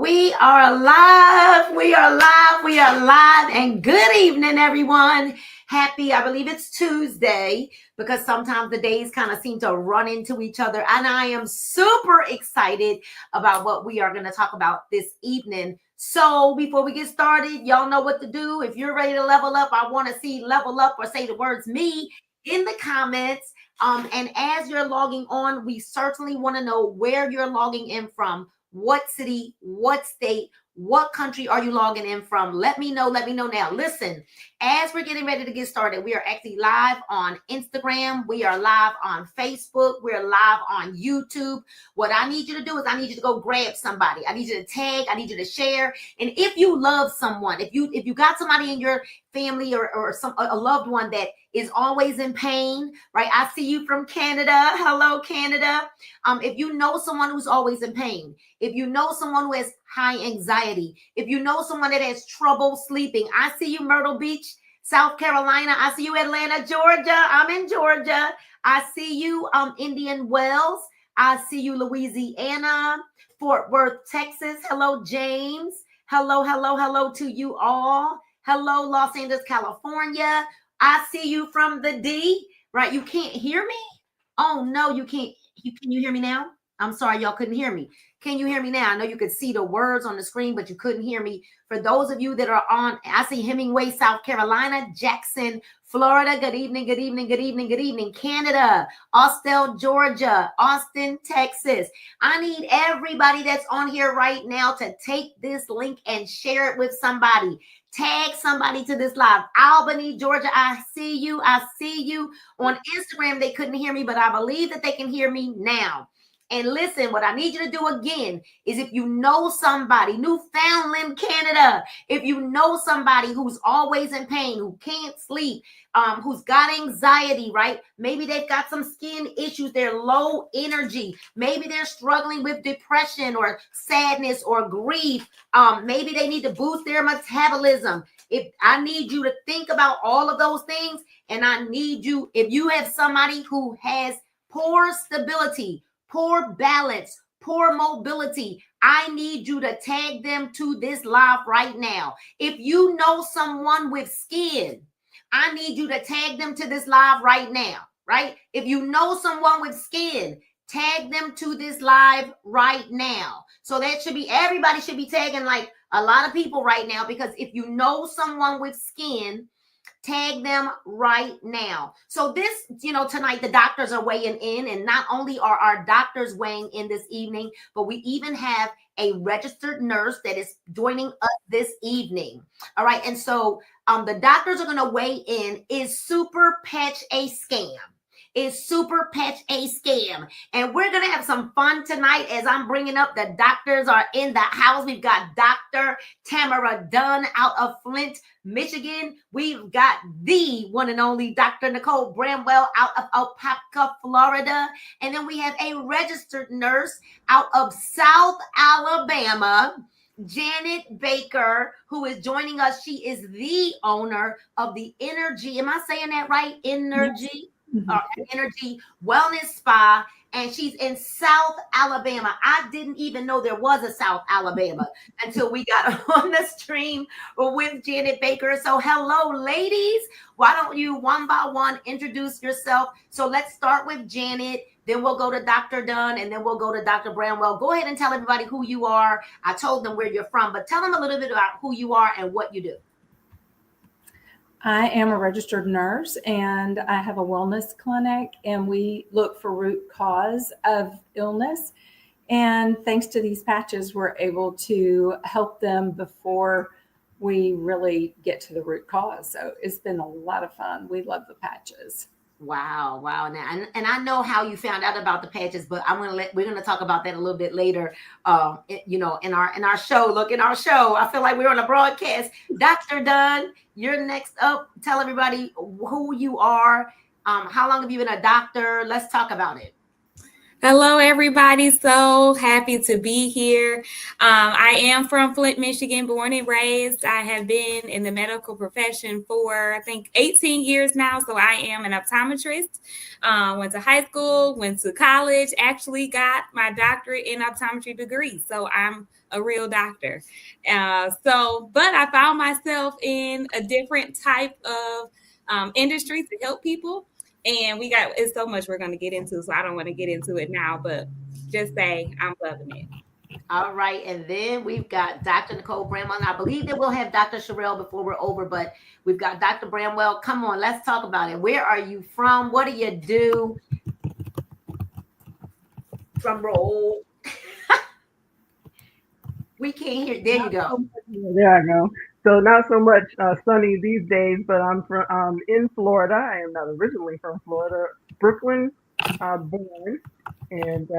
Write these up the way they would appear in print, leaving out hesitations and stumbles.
We are live. We are live. We are live. And good evening, everyone. Happy, I believe it's Tuesday, because sometimes the days kind of seem to run into each other. And I am super excited about what we are going to talk about this evening. So before we get started, y'all know what to do. If you're ready to level up, I want to see level up or say the words me in the comments. And as you're logging on, we certainly want to know where you're logging in from. What city, what state, what country are you logging in from? Let me know now. Listen, as we're getting ready to get started, we are actually live on Instagram. We are live on Facebook. We're live on YouTube. What I need you to do is I need you to go grab somebody. I need you to tag. I need you to share. And if you love someone, if you got somebody in your family or a loved one that is always in pain, right? I see you from Canada. Hello, Canada. If you know someone who's always in pain, if you know someone who has high anxiety, if you know someone that has trouble sleeping, I see you, Myrtle Beach, South Carolina. I see you, Atlanta, Georgia. I'm in Georgia. I see you, Indian Wells. I see you, Louisiana, Fort Worth, Texas. Hello, James. Hello to you all. Hello, Los Angeles, California. I see you from the D, right? You can't hear me? Oh, no, you can't. Can you hear me now? I'm sorry, y'all couldn't hear me. Can you hear me now? I know you could see the words on the screen, but you couldn't hear me. For those of you that are on, I see Hemingway, South Carolina, Jackson, Florida. Good evening, good evening, good evening, good evening. Canada, Austell, Georgia, Austin, Texas. I need everybody that's on here right now to take this link and share it with somebody. Tag somebody to this live. Albany, Georgia, I see you. I see you. On Instagram, they couldn't hear me, but I believe that they can hear me now. And listen, what I need you to do again is if you know somebody, Newfoundland, Canada, if you know somebody who's always in pain, who can't sleep, who's got anxiety, right? Maybe they've got some skin issues. They're low energy. Maybe they're struggling with depression or sadness or grief. Maybe they need to boost their metabolism. I need you to think about all of those things. And I need you, if you have somebody who has poor stability, poor balance, poor mobility, I need you to tag them to this live right now. If you know someone with skin, I need you to tag them to this live right now, right? If you know someone with skin, tag them to this live right now. So that should be, everybody should be tagging like a lot of people right now, because if you know someone with skin, tag them right now. So this, tonight the doctors are weighing in, and not only are our doctors weighing in this evening, but we even have a registered nurse that is joining us this evening. All right. And so the doctors are going to weigh in. Is Superpatch a scam? Is Superpatch a scam? And we're going to have some fun tonight as I'm bringing up the doctors are in the house. We've got Dr. Tamara Dunn out of Flint, Michigan. We've got the one and only Dr. Nicole Bramwell out of Apopka, Florida. And then we have a registered nurse out of South Alabama, Janet Baker, who is joining us. She is the owner of the Energy. Am I saying that right? Energy. Energy Wellness Spa, and she's in South Alabama. I didn't even know there was a South Alabama until we got on the stream with Janet Baker. So hello, ladies. Why don't you one by one introduce yourself? So let's start with Janet, then we'll go to Dr. Dunn, and then we'll go to Dr. Bramwell. Go ahead and tell everybody who you are. I told them where you're from, but tell them a little bit about who you are and what you do. I am a registered nurse, and I have a wellness clinic, and we look for root cause of illness. And thanks to these patches, we're able to help them before we really get to the root cause. So it's been a lot of fun. We love the patches. Wow. Now, and I know how you found out about the patches, but we're gonna talk about that a little bit later. In our show. Look, in our show, I feel like we're on a broadcast. Dr. Dunn, you're next up. Tell everybody who you are. How long have you been a doctor? Let's talk about it. Hello, everybody. So happy to be here. I am from Flint, Michigan, born and raised. I have been in the medical profession for, I think, 18 years now. So I am an optometrist. Went to high school, went to college, actually got my doctorate in optometry degree. So I'm a real doctor. But I found myself in a different type of industry to help people. And it's so much we're going to get into, so I don't want to get into it now, but just say I'm loving it. All right, and then we've got Dr. Nicole Bramwell. And I believe that we'll have Dr. Sherelle before we're over, but we've got Dr. Bramwell. Come on, let's talk about it. Where are you from? What do you do? Drum roll. We can't hear. There you go. There I go. So not so much sunny these days, but I'm from in Florida. I am not originally from Florida, Brooklyn, born, and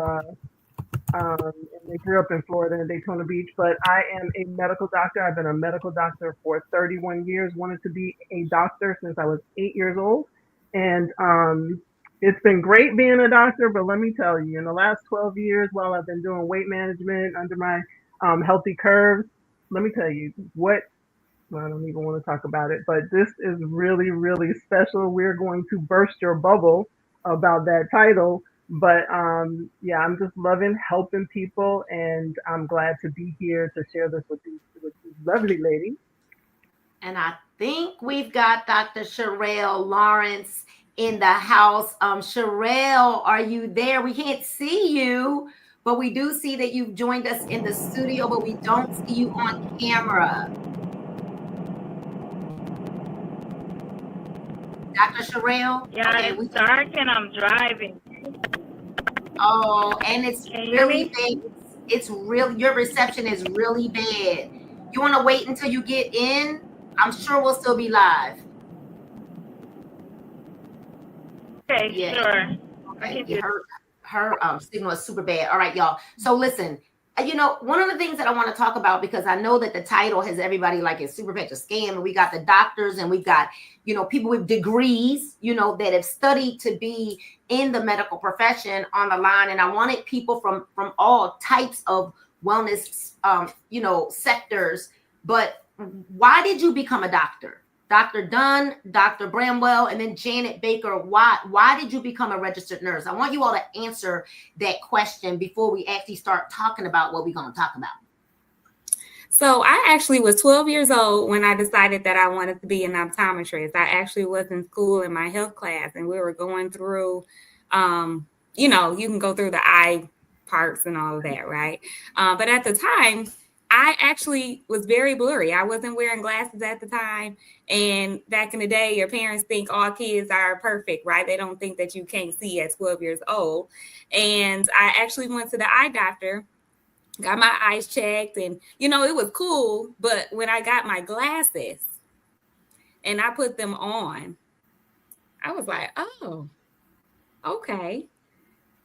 I grew up in Florida in Daytona Beach. But I am a medical doctor. I've been a medical doctor for 31 years. Wanted to be a doctor since I was 8 years old, and it's been great being a doctor. But let me tell you, in the last 12 years, while I've been doing weight management under my healthy curves, let me tell you what. Well, I don't even want to talk about it, but this is really, really special. We're going to burst your bubble about that title. But yeah, I'm just loving helping people, and I'm glad to be here to share this with these lovely ladies. And I think we've got Dr. Sherelle Lawrence in the house. Sherelle, are you there? We can't see you, but we do see that you've joined us in the studio, but we don't see you on camera. Dr. Sherelle? Yeah, Okay, it's dark and I'm driving. oh, and it's Can you hear really me? bad. It's really, your reception is really bad. You want to wait until you get in? I'm sure we'll still be live. Okay, Yeah. sure. I Okay. can do it. Her signal is super bad. All right, y'all. So listen, one of the things that I want to talk about, because I know that the title has everybody like it's Superpatch A Scam, and we got the doctors and we've got, people with degrees, that have studied to be in the medical profession on the line. And I wanted people from all types of wellness, sectors. But why did you become a doctor? Dr. Dunn, Dr. Bramwell, and then Janet Baker. Why did you become a registered nurse? I want you all to answer that question before we actually start talking about what we're going to talk about. So I actually was 12 years old when I decided that I wanted to be an optometrist. I actually was in school in my health class, and we were going through, you can go through the eye parts and all of that, right? But at the time, I actually was very blurry. I wasn't wearing glasses at the time. And back in the day, your parents think all kids are perfect, right? They don't think that you can't see at 12 years old. And I actually went to the eye doctor, got my eyes checked, and, it was cool. But when I got my glasses and I put them on, I was like, oh, okay.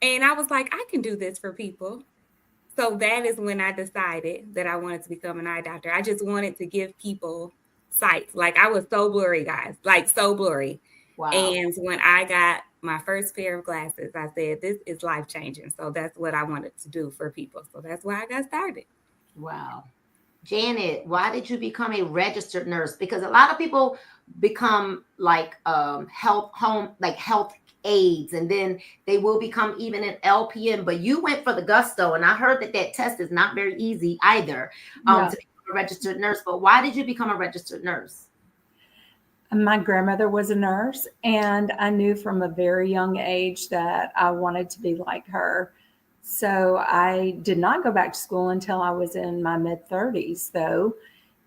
And I was like, I can do this for people. So that is when I decided that I wanted to become an eye doctor. I just wanted to give people sight. Like, I was so blurry, guys, like so blurry. Wow. And when I got my first pair of glasses, I said, this is life changing. So that's what I wanted to do for people. So that's why I got started. Wow. Janet, why did you become a registered nurse? Because a lot of people become like health aides, and then they will become even an LPN, but you went for the gusto, and I heard that test is not very easy either to become a registered nurse. But why did you become a registered nurse? My grandmother was a nurse, and I knew from a very young age that I wanted to be like her. So I did not go back to school until I was in my mid-30s, though,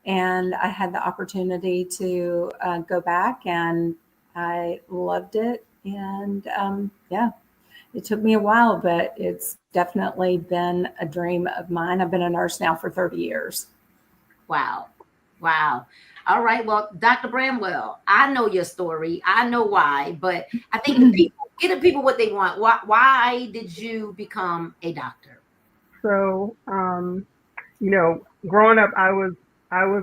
and I had the opportunity to go back, and I loved it. And it took me a while, but it's definitely been a dream of mine. I've been a nurse now for 30 years. Wow. All right. Well, Dr. Bramwell, I know your story. I know why, but I think give the people what they want. Why did you become a doctor? So growing up, I was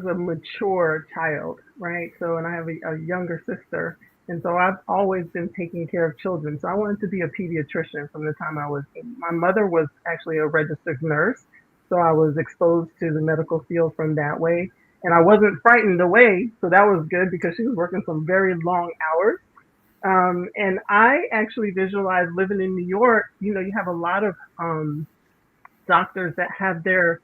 a mature child, right? So, and I have a younger sister, And so I've always been taking care of children. So I wanted to be a pediatrician from the time I was 8. My mother was actually a registered nurse. So I was exposed to the medical field from that way. And I wasn't frightened away. So that was good because she was working some very long hours. And I actually visualized living in New York. You know, you have a lot of doctors that have their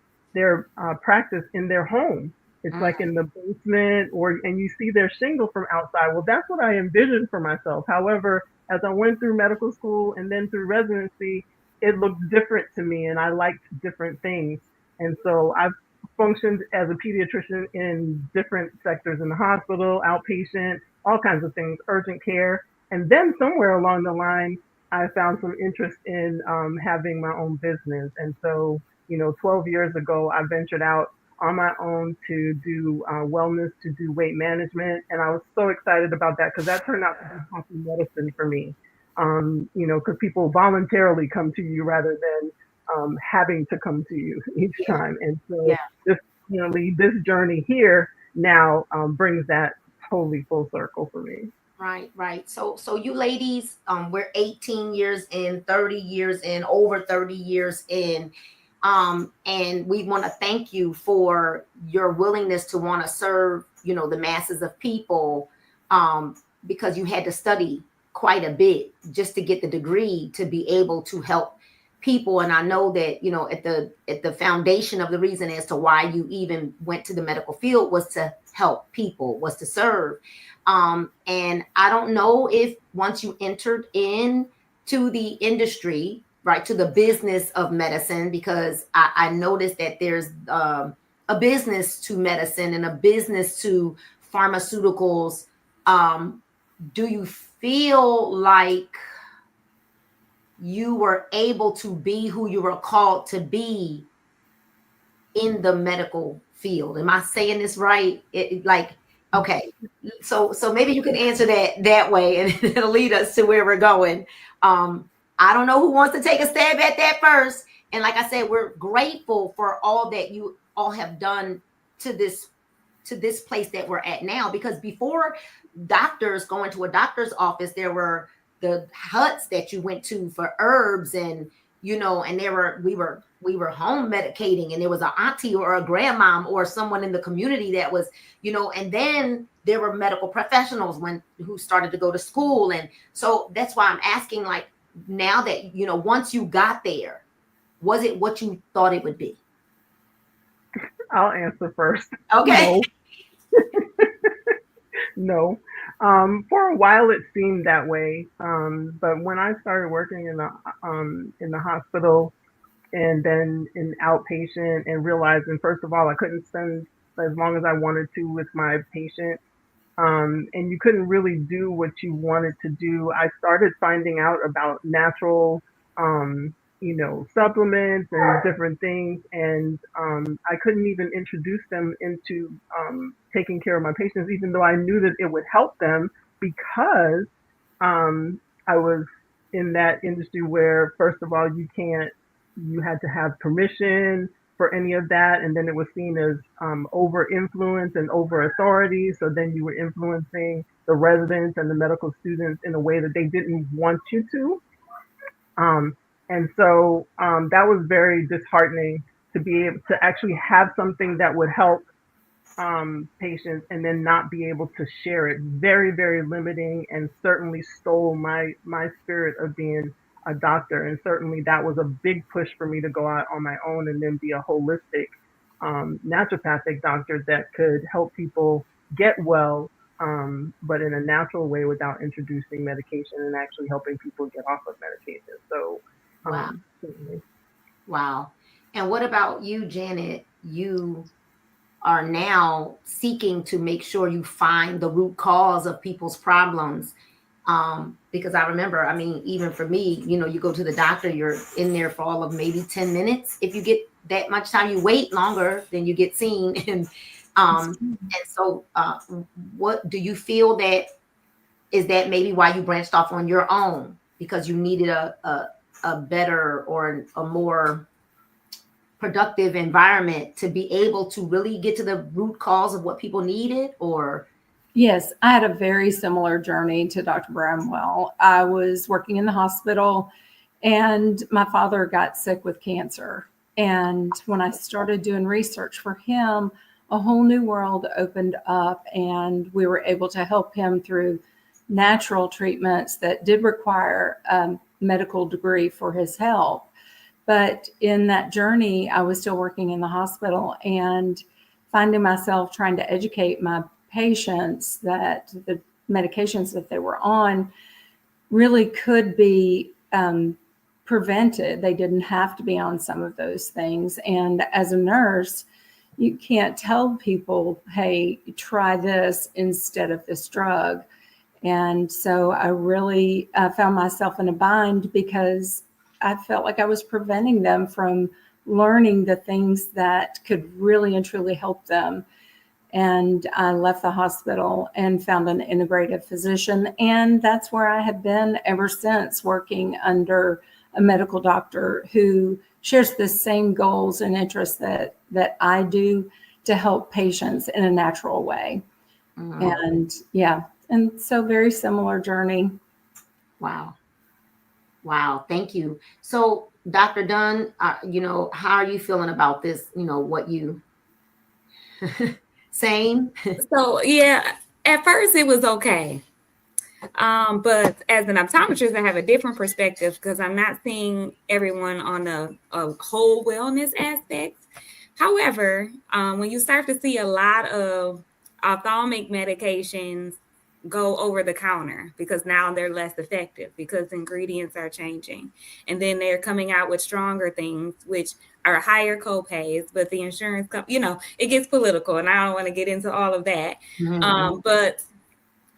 practice in their home. It's like in the basement, and you see their shingle from outside. Well, that's what I envisioned for myself. However, as I went through medical school and then through residency, it looked different to me, and I liked different things. And so I've functioned as a pediatrician in different sectors in the hospital, outpatient, all kinds of things, urgent care. And then somewhere along the line, I found some interest in having my own business. And so, 12 years ago, I ventured out on my own to do wellness, to do weight management. And I was so excited about that because that turned out to be happy medicine for me. Because people voluntarily come to you rather than having to come to you each time. And so this, this journey here now brings that totally full circle for me. Right. So you ladies, we're 18 years in, 30 years in, over 30 years in. And we want to thank you for your willingness to want to serve, the masses of people, because you had to study quite a bit just to get the degree to be able to help people. And I know that, at the foundation of the reason as to why you even went to the medical field was to help people, was to serve. And I don't know if once you entered into the industry, right, to the business of medicine, because I noticed that there's a business to medicine and a business to pharmaceuticals. Do you feel like you were able to be who you were called to be in the medical field? Am I saying this right? Okay, so maybe you can answer that way, and it'll lead us to where we're going. I don't know who wants to take a stab at that first. And like I said, we're grateful for all that you all have done to this place that we're at now. Because before doctors going to a doctor's office, there were the huts that you went to for herbs, and and we were home medicating, and there was an auntie or a grandmom or someone in the community that was, and then there were medical professionals who started to go to school. And so that's why I'm asking, like, now that, once you got there, was it what you thought it would be? I'll answer first. Okay. No. For a while it seemed that way. But when I started working in the hospital and then in outpatient, and realizing, first of all, I couldn't spend as long as I wanted to with my patient. And you couldn't really do what you wanted to do. I started finding out about natural, supplements and different things. And I couldn't even introduce them into taking care of my patients, even though I knew that it would help them, because I was in that industry where, first of all, you had to have permission for any of that. And then it was seen as over influence and over authority. So then you were influencing the residents and the medical students in a way that they didn't want you to. And so that was very disheartening, to be able to actually have something that would help patients and then not be able to share it. Very, very limiting, and certainly stole my spirit of being a doctor. And certainly that was a big push for me to go out on my own and then be a holistic naturopathic doctor that could help people get well, but in a natural way, without introducing medication, and actually helping people get off of medication. So Wow. certainly. Wow. And what about you, Janet? You are now seeking to make sure you find the root cause of people's problems. Because I remember, even for me, you go to the doctor, you're in there for all of maybe 10 minutes. If you get that much time, you wait longer than you get seen. And so what do you feel is that maybe why you branched off on your own? Because you needed a better or a more productive environment to be able to really get to the root cause of what people needed? Or Yes, I had a very similar journey to Dr. Bramwell. I was working in the hospital and my father got sick with cancer. And when I started doing research for him, a whole new world opened up, and we were able to help him through natural treatments that did require a medical degree for his help. But in that journey, I was still working in the hospital and finding myself trying to educate my patients that the medications that they were on really could be prevented. They didn't have to be on some of those things. And as a nurse, you can't tell people, hey, try this instead of this drug. And so I really found myself in a bind because I felt like I was preventing them from learning the things that could really and truly help them. And I left the hospital and found an integrative physician. And that's where I have been ever since, working under a medical doctor who shares the same goals and interests that I do to help patients in a natural way. And yeah, and so very similar journey. Wow. Wow. Thank you. So, Dr. Dunn, how are you feeling about this? What you same? So yeah, at first it was okay. But as an optometrist, I have a different perspective because I'm not seeing everyone on a whole wellness aspect. However, when you start to see a lot of ophthalmic medications go over the counter because now they're less effective because ingredients are changing, and then they're coming out with stronger things, which are higher copays, but the insurance it gets political, and I don't want to get into all of that. But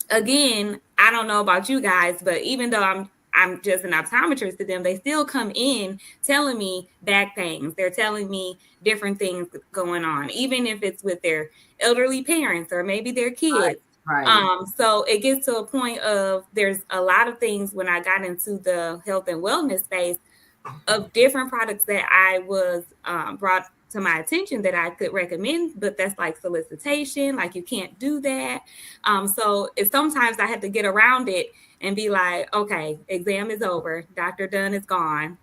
again, I don't know about you guys, but even though I'm just an optometrist to them, they still come in telling me back pains. They're telling me different things going on, even if it's with their elderly parents or maybe their kids. Right. So it gets to a point of there's a lot of things when I got into the health and wellness space of different products that I was brought to my attention that I could recommend, but that's like solicitation, like you can't do that. So sometimes I had to get around it and be like, okay, exam is over, Dr. Dunn is gone,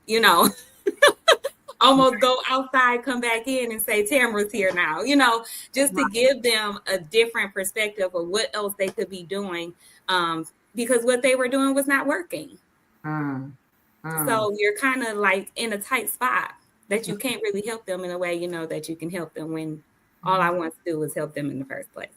almost go outside, come back in and say Tamara's here now, just to give them a different perspective of what else they could be doing, because what they were doing was not working. So you're kind of like in a tight spot that you can't really help them in a way, that you can help them when all I want to do is help them in the first place.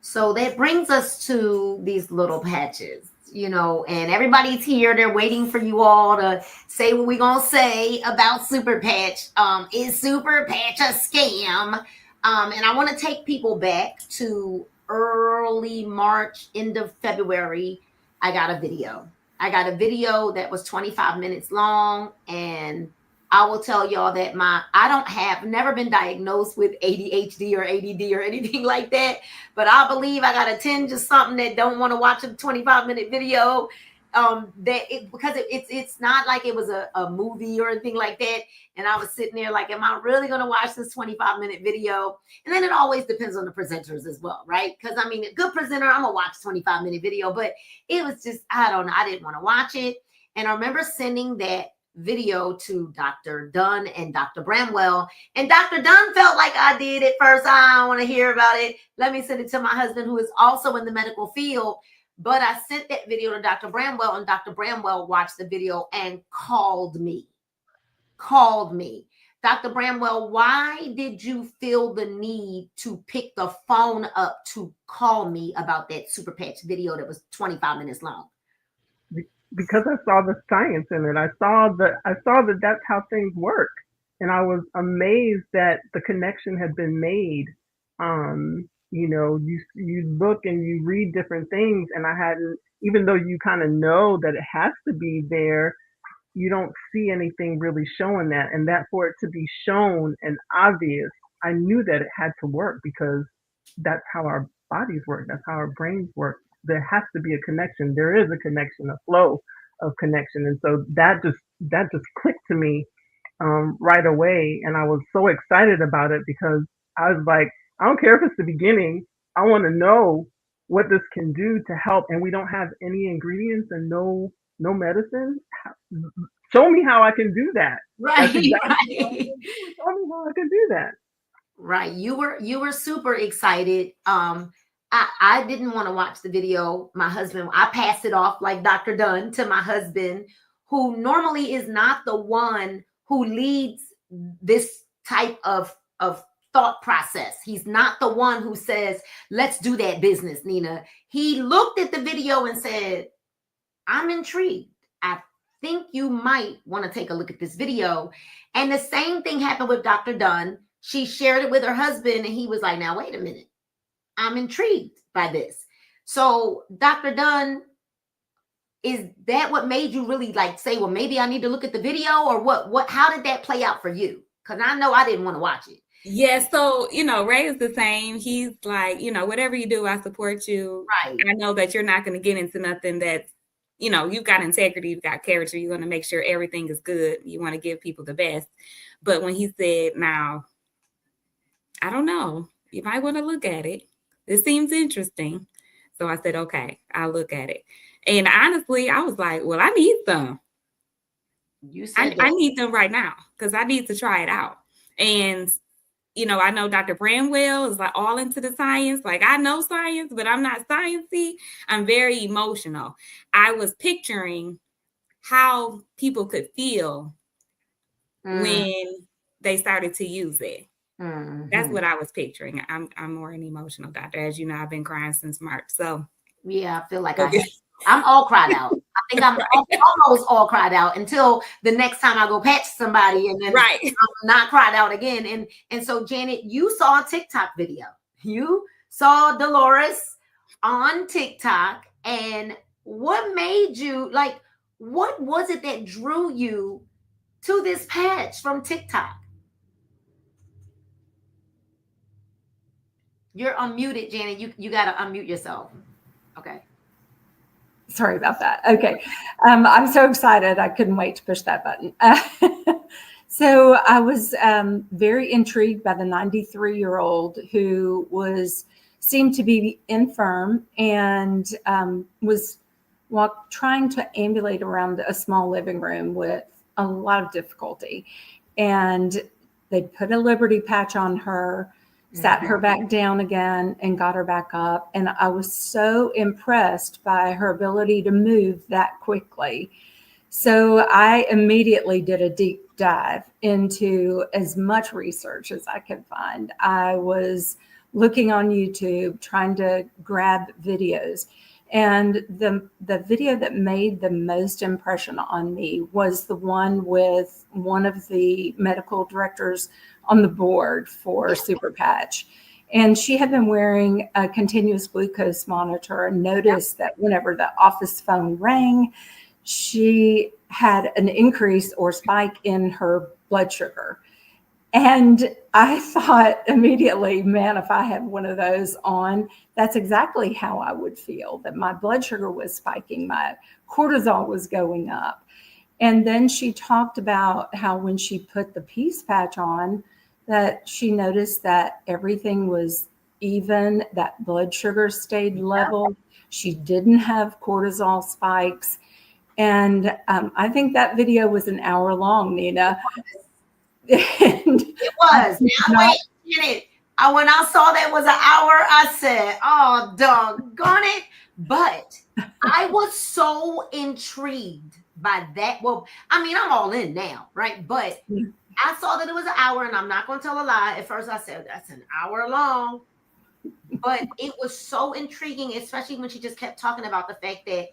So that brings us to these little patches, and everybody's here. They're waiting for you all to say what we're going to say about Superpatch. Is Superpatch a scam? And I want to take people back to early March, end of February. I got a video that was 25 minutes long, and I will tell y'all that never been diagnosed with ADHD or ADD or anything like that, but I believe I got a tinge of something that don't want to watch a 25-minute video. Because it's not like it was a movie or anything like that. And I was sitting there like, am I really going to watch this 25-minute video? And then it always depends on the presenters as well, right? Because I mean, a good presenter, I'm gonna watch 25-minute video, but it was just, I don't know, I didn't want to watch it. And I remember sending that video to Dr. Dunn and Dr. Bramwell, and Dr. Dunn felt like I did at first. I don't want to hear about it. Let me send it to my husband, who is also in the medical field. But I sent that video to Dr. Bramwell, and Dr. Bramwell watched the video and called me. Dr. Bramwell, why did you feel the need to pick the phone up to call me about that Superpatch video that was 25 minutes long? Because I saw the science in it. I saw that that's how things work. And I was amazed that the connection had been made. You look and you read different things, and I hadn't, even though you kind of know that it has to be there, you don't see anything really showing that. And that for it to be shown and obvious, I knew that it had to work because that's how our bodies work. That's how our brains work. There has to be a connection. There is a connection, a flow of connection. And so that just clicked to me right away. And I was so excited about it because I was like, I don't care if it's the beginning. I want to know what this can do to help, and we don't have any ingredients and no medicine. Show me how I can do that. That's Right, exactly what I right. was doing. Show me how I can do that. Right. You were super excited. I didn't want to watch the video. My husband, I passed it off like Dr. Dunn to my husband, who normally is not the one who leads this type of thought process. He's not the one who says, let's do that business, Nina. He looked at the video and said, I'm intrigued. I think you might want to take a look at this video. And the same thing happened with Dr. Dunn. She shared it with her husband, and he was like, now, wait a minute. I'm intrigued by this. So, Dr. Dunn, is that what made you really like say, well, maybe I need to look at the video, or what? How did that play out for you? Because I know I didn't want to watch it. Yeah, so Ray is the same. He's like, whatever you do, I support you. Right. I know that you're not going to get into nothing that's, you've got integrity, you've got character. You're going to make sure everything is good. You want to give people the best. But when he said, now, I don't know, you might want to look at it. This seems interesting. So I said, okay, I'll look at it. And honestly, I was like, well, I need some. You said I need them right now because I need to try it out. And I know Dr. Bramwell is like all into the science. Like, I know science, but I'm not sciencey. I'm very emotional. I was picturing how people could feel when they started to use it. Mm-hmm. That's what I was picturing. I'm more an emotional doctor. As you know, I've been crying since March. So yeah, I feel like I'm all cried out. I think I'm almost all cried out until the next time I go patch somebody, and then right. I'm not cried out again. And so, Janet, you saw a TikTok video. You saw Dolores on TikTok, and what made you like? What was it that drew you to this patch from TikTok? You're unmuted, Janet. You got to unmute yourself. Okay. Sorry about that. Okay. I'm so excited. I couldn't wait to push that button. So I was very intrigued by the 93-year-old who seemed to be infirm and was trying to ambulate around a small living room with a lot of difficulty. And they put a Liberty patch on her, sat her back down again, and got her back up. And I was so impressed by her ability to move that quickly. So I immediately did a deep dive into as much research as I could find. I was looking on YouTube, trying to grab videos. And the video that made the most impression on me was the one with one of the medical directors on the board for Superpatch. And she had been wearing a continuous glucose monitor and noticed that whenever the office phone rang, she had an increase or spike in her blood sugar. And I thought immediately, man, if I had one of those on, that's exactly how I would feel, that my blood sugar was spiking, my cortisol was going up. And then she talked about how when she put the peace patch on, that she noticed that everything was even, that blood sugar stayed level. She didn't have cortisol spikes. And I think that video was an hour long, Nina. It was. Now, wait a minute. When I saw that was an hour, I said, oh, doggone it. But I was so intrigued by that. Well, I mean, I'm all in now, right? But I saw that it was an hour, and I'm not going to tell a lie. At first, I said, that's an hour long. But it was so intriguing, especially when she just kept talking about the fact that,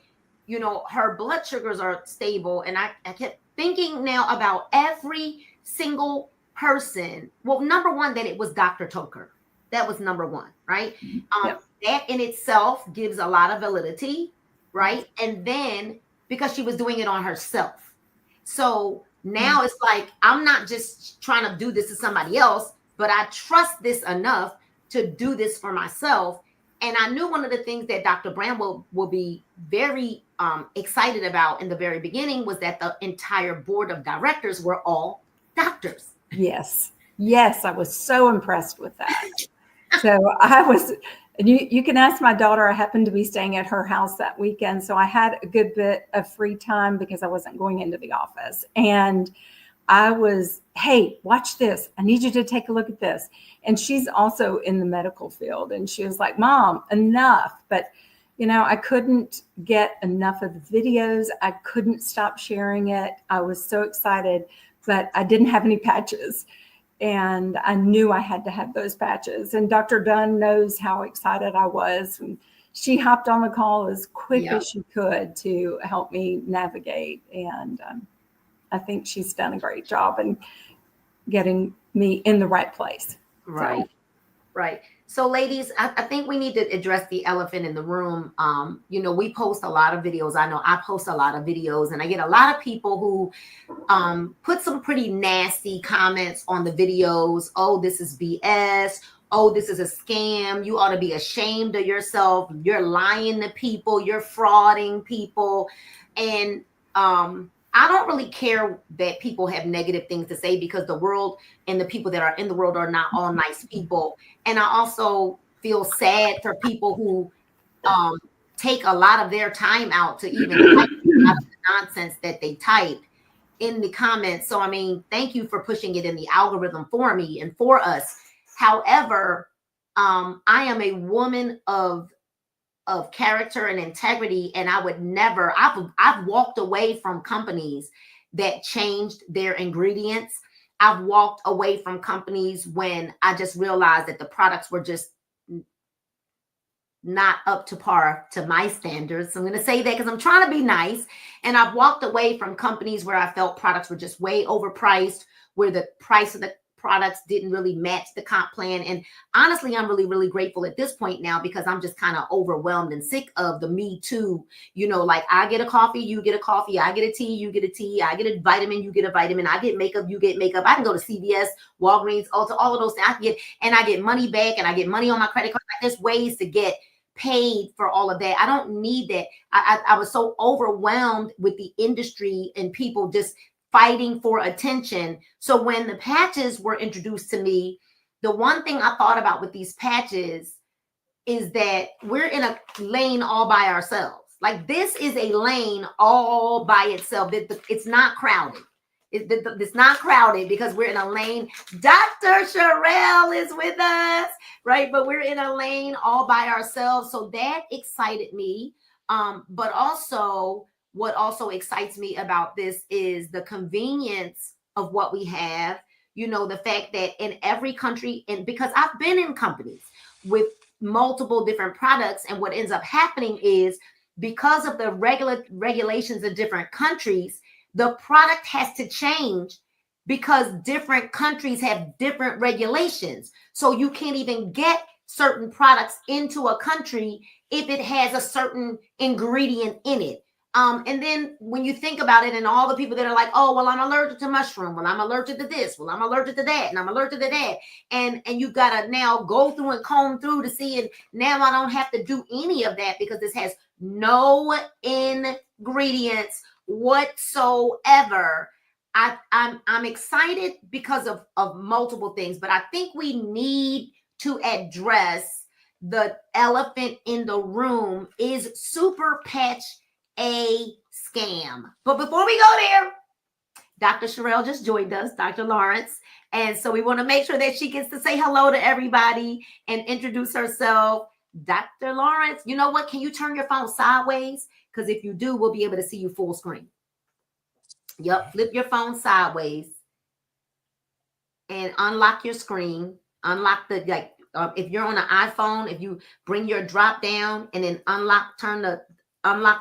her blood sugars are stable. And I kept thinking now about every single person. Well, number one, that it was Dr. Toker. That was number one, right? That in itself gives a lot of validity, right? And then because she was doing it on herself. So now it's like, I'm not just trying to do this to somebody else, but I trust this enough to do this for myself. And I knew one of the things that Dr. Bramwell will be very excited about in the very beginning was that the entire board of directors were all doctors. Yes, I was so impressed with that. So I was And you can ask my daughter. I happened to be staying at her house that weekend, so I had a good bit of free time because I wasn't going into the office. And I was, hey, watch this. I need you to take a look at this. And she's also in the medical field. And she was like, Mom, enough. But, you know, I couldn't get enough of the videos. I couldn't stop sharing it. I was so excited, but I didn't have any patches. And I knew I had to have those patches. And Dr. Dunn knows how excited I was. And she hopped on the call as quick as she could to help me navigate. And I think she's done a great job in getting me in the right place. Right. So. Right. So ladies, I think we need to address the elephant in the room. You know, we post a lot of videos. I know I post a lot of videos, and I get a lot of people who put some pretty nasty comments on the videos. Oh, this is BS. Oh, this is a scam. You ought to be ashamed of yourself. You're lying to people. You're frauding people. And I don't really care that people have negative things to say, because the world and the people that are in the world are not all nice people. And I also feel sad for people who take a lot of their time out to even type the nonsense that they type in the comments. So, I mean, thank you for pushing it in the algorithm for me and for us. However, I am a woman of character and integrity, and I would never, I've walked away from companies that changed their ingredients. I've walked away from companies when I just realized that the products were just not up to par to my standards. So I'm going to say that because I'm trying to be nice. And I've walked away from companies where I felt products were just way overpriced, where the price of the products didn't really match the comp plan. And honestly, I'm really, really grateful at this point now, because I'm just kind of overwhelmed and sick of the me too. You know, like I get a coffee, you get a coffee, I get a tea, you get a tea, I get a vitamin, you get a vitamin, I get makeup, you get makeup. I can go to CVS, Walgreens, Ulta, all of those things. I get money back, and I get money on my credit card. Like, there's ways to get paid for all of that. I don't need that. I was so overwhelmed with the industry and people just fighting for attention. So when the patches were introduced to me, the one thing I thought about with these patches is that we're in a lane all by ourselves. Like, this is a lane all by itself. It's not crowded. It's not crowded because we're in a lane. Dr. Sherelle is with us, right? But we're in a lane all by ourselves. So that excited me. But also, what also excites me about this is the convenience of what we have. You know, the fact that in every country, and because I've been in companies with multiple different products, and what ends up happening is, because of the regulations in different countries, the product has to change because different countries have different regulations. So you can't even get certain products into a country if it has a certain ingredient in it. And then when you think about it, and all the people that are like, oh, well, I'm allergic to mushroom. Well, I'm allergic to this. Well, I'm allergic to that. And I'm allergic to that. And you got to now go through and comb through to see it. Now I don't have to do any of that because this has no ingredients whatsoever. I'm excited because of multiple things, but I think we need to address the elephant in the room is Superpatch A Scam. But before we go there, Dr. Sherelle just joined us, Dr. Lawrence. And so we want to make sure that she gets to say hello to everybody and introduce herself. Dr. Lawrence, you know what? Can you turn your phone sideways? Because if you do, we'll be able to see you full screen. Yep, flip your phone sideways and unlock your screen. Unlock the, like, if you're on an iPhone, if you bring your drop down and then unlock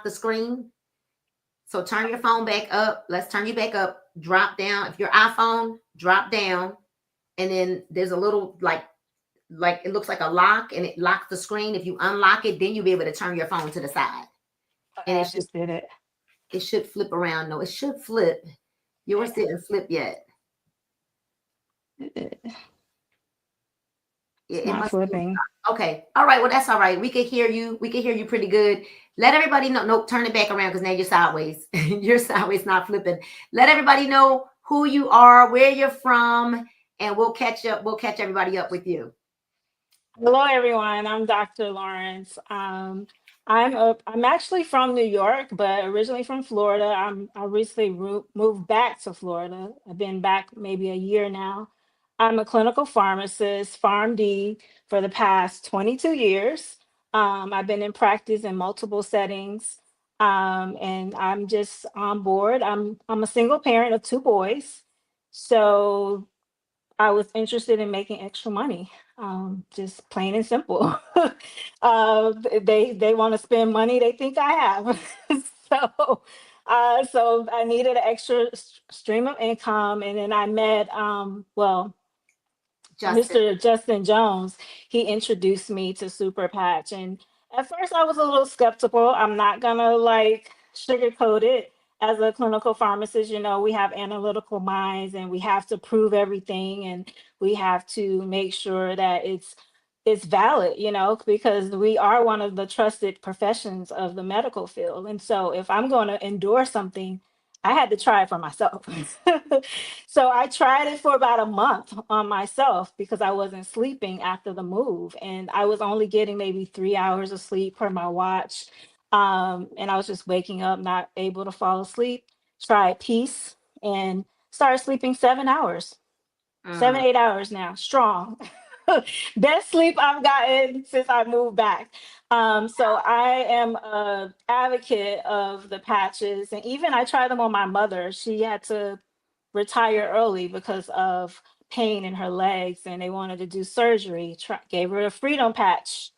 the screen. So turn your phone back up. Let's turn you back up. Drop down. If your iPhone, drop down. And then there's a little like it looks like a lock, and it locks the screen. If you unlock it, then you'll be able to turn your phone to the side. Okay, and I just did it. It should flip around. No, it should flip. Yours didn't flip yet. It's not flipping. Okay. All right. Well, that's all right. We can hear you. We can hear you pretty good. Let everybody know. Nope. Turn it back around because now you're sideways. You're sideways, not flipping. Let everybody know who you are, where you're from, and we'll catch up. We'll catch everybody up with you. Hello, everyone. I'm Dr. Lawrence. I'm actually from New York, but originally from Florida. I recently moved back to Florida. I've been back maybe a year now. I'm a clinical pharmacist, PharmD, for the past 22 years. I've been in practice in multiple settings, and I'm just on board. I'm a single parent of two boys, so I was interested in making extra money, just plain and simple. They want to spend money they think I have, so I needed an extra stream of income, and then I met Justin. Mr. Justin Jones. He introduced me to Superpatch, and at first I was a little skeptical. I'm not gonna like sugarcoat it. As a clinical pharmacist, we have analytical minds, and we have to prove everything, and we have to make sure that it's valid, because we are one of the trusted professions of the medical field. And so if I'm going to endorse something, I had to try it for myself. So I tried it for about a month on myself because I wasn't sleeping after the move. And I was only getting maybe 3 hours of sleep per my watch. And I was just waking up, not able to fall asleep. Tried peace and started sleeping 7 hours, Mhm. 7, 8 hours now, strong. Best sleep I've gotten since I moved back. So I am a advocate of the patches, and even I tried them on my mother. She had to retire early because of pain in her legs, and they wanted to do surgery. Gave her a freedom patch.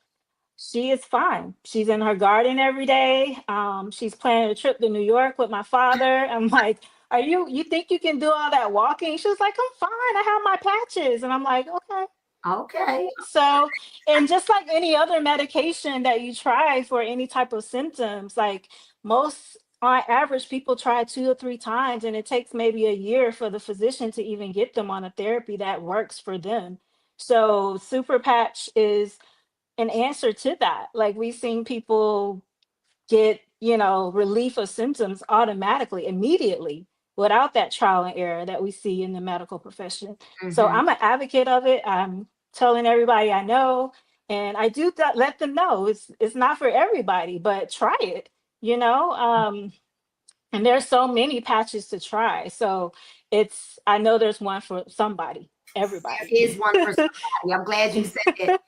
She is fine. She's in her garden every day. She's planning a trip to New York with my father. I'm like, you think you can do all that walking? She was like, I'm fine. I have my patches. And I'm like, okay. Okay. So, and just like any other medication that you try for any type of symptoms, like most on average, people try 2 or 3 times, and it takes maybe a year for the physician to even get them on a therapy that works for them. So, Super Patch is an answer to that. Like we've seen people get, relief of symptoms automatically, immediately, without that trial and error that we see in the medical profession. So Mhm. I'm an advocate of it. I'm telling everybody I know, and I do let them know it's not for everybody, but try it, you know. And there's so many patches to try. So I know there's one for somebody, everybody. There is one for somebody. I'm glad you said it.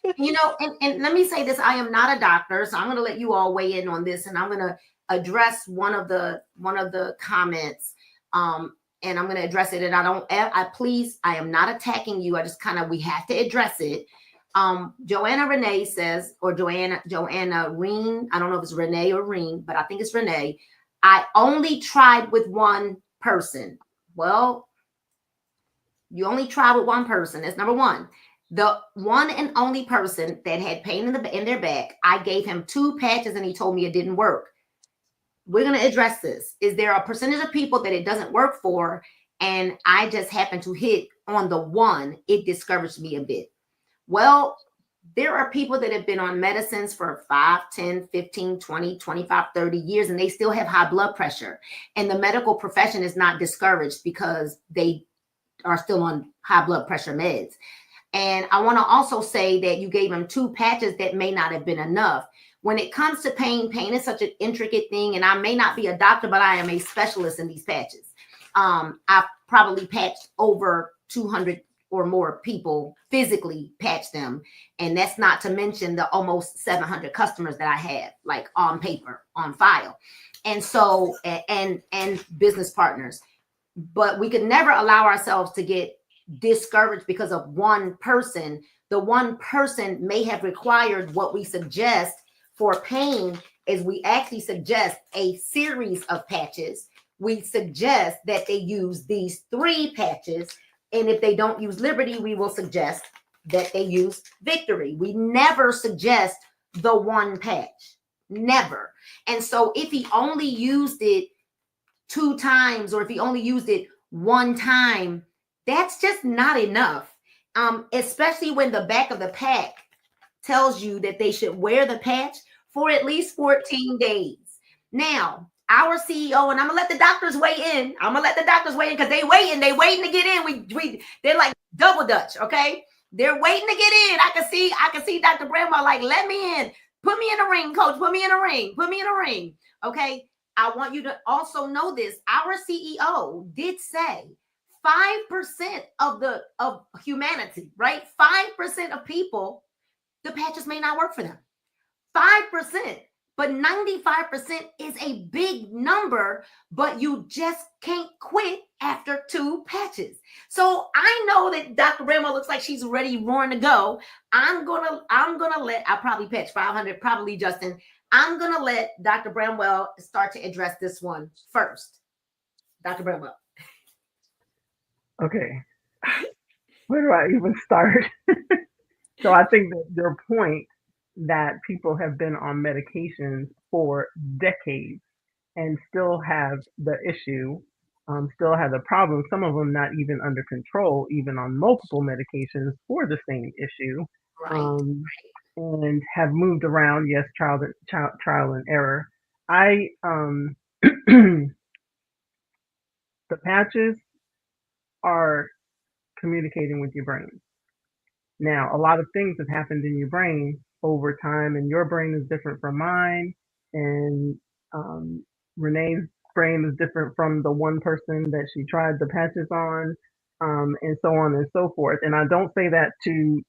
And let me say this: I am not a doctor, so I'm going to let you all weigh in on this, and I'm going to address one of the comments, and I'm going to address it. And I am not attacking you. I just we have to address it. Joanna Renee says, or Joanna Reen. I don't know if it's Renee or Reen, but I think it's Renee. I only tried with one person. Well, you only try with one person. That's number one. The one and only person that had pain in their back, I gave him 2 patches and he told me it didn't work. We're going to address this. Is there a percentage of people that it doesn't work for? And I just happened to hit on the one. It discouraged me a bit. Well, there are people that have been on medicines for 5, 10, 15, 20, 25, 30 years, and they still have high blood pressure. And the medical profession is not discouraged because they are still on high blood pressure meds. And I want to also say that you gave him 2 patches that may not have been enough. When it comes to pain is such an intricate thing. And I may not be a doctor, but I am a specialist in these patches. I've probably patched over 200 or more people, physically patched them. And that's not to mention the almost 700 customers that I have, like on paper, on file. And so, and business partners. But we could never allow ourselves to get discouraged because of one person. The one person may have required what we suggest for pain is we actually suggest a series of patches. We suggest that they use these 3 patches. And if they don't use Liberty, we will suggest that they use Victory. We never suggest the one patch. Never. And so if he only used it 2 times, or if he only used it 1 time, that's just not enough. Especially when the back of the pack tells you that they should wear the patch for at least 14 days. Now, our CEO, and I'm gonna let the doctors weigh in. I'm gonna let the doctors weigh in because they waiting to get in. They're like double Dutch, okay? They're waiting to get in. I can see Dr. Bramwell like, let me in. Put me in a ring, coach. Put me in a ring. Put me in a ring. Okay. I want you to also know this. Our CEO did say 5% of humanity, right? 5% of people, the patches may not work for them. 5%. But 95% is a big number, but you just can't quit after 2 patches. So I know that Dr. Bramwell looks like she's ready, roaring to go. I'm gonna let, I'll probably patch 500, probably Justin. I'm gonna let Dr. Bramwell start to address this one first. Dr. Bramwell. Okay. Where do I even start? So I think that your point that people have been on medications for decades and still have the issue, still have the problem, some of them not even under control, even on multiple medications for the same issue, Right. and have moved around, yes, trial and error. I, the patches are communicating with your brain. Now, a lot of things have happened in your brain over time, and your brain is different from mine, and Renee's brain is different from the one person that she tried the patches on, and so on and so forth. And I don't say that to,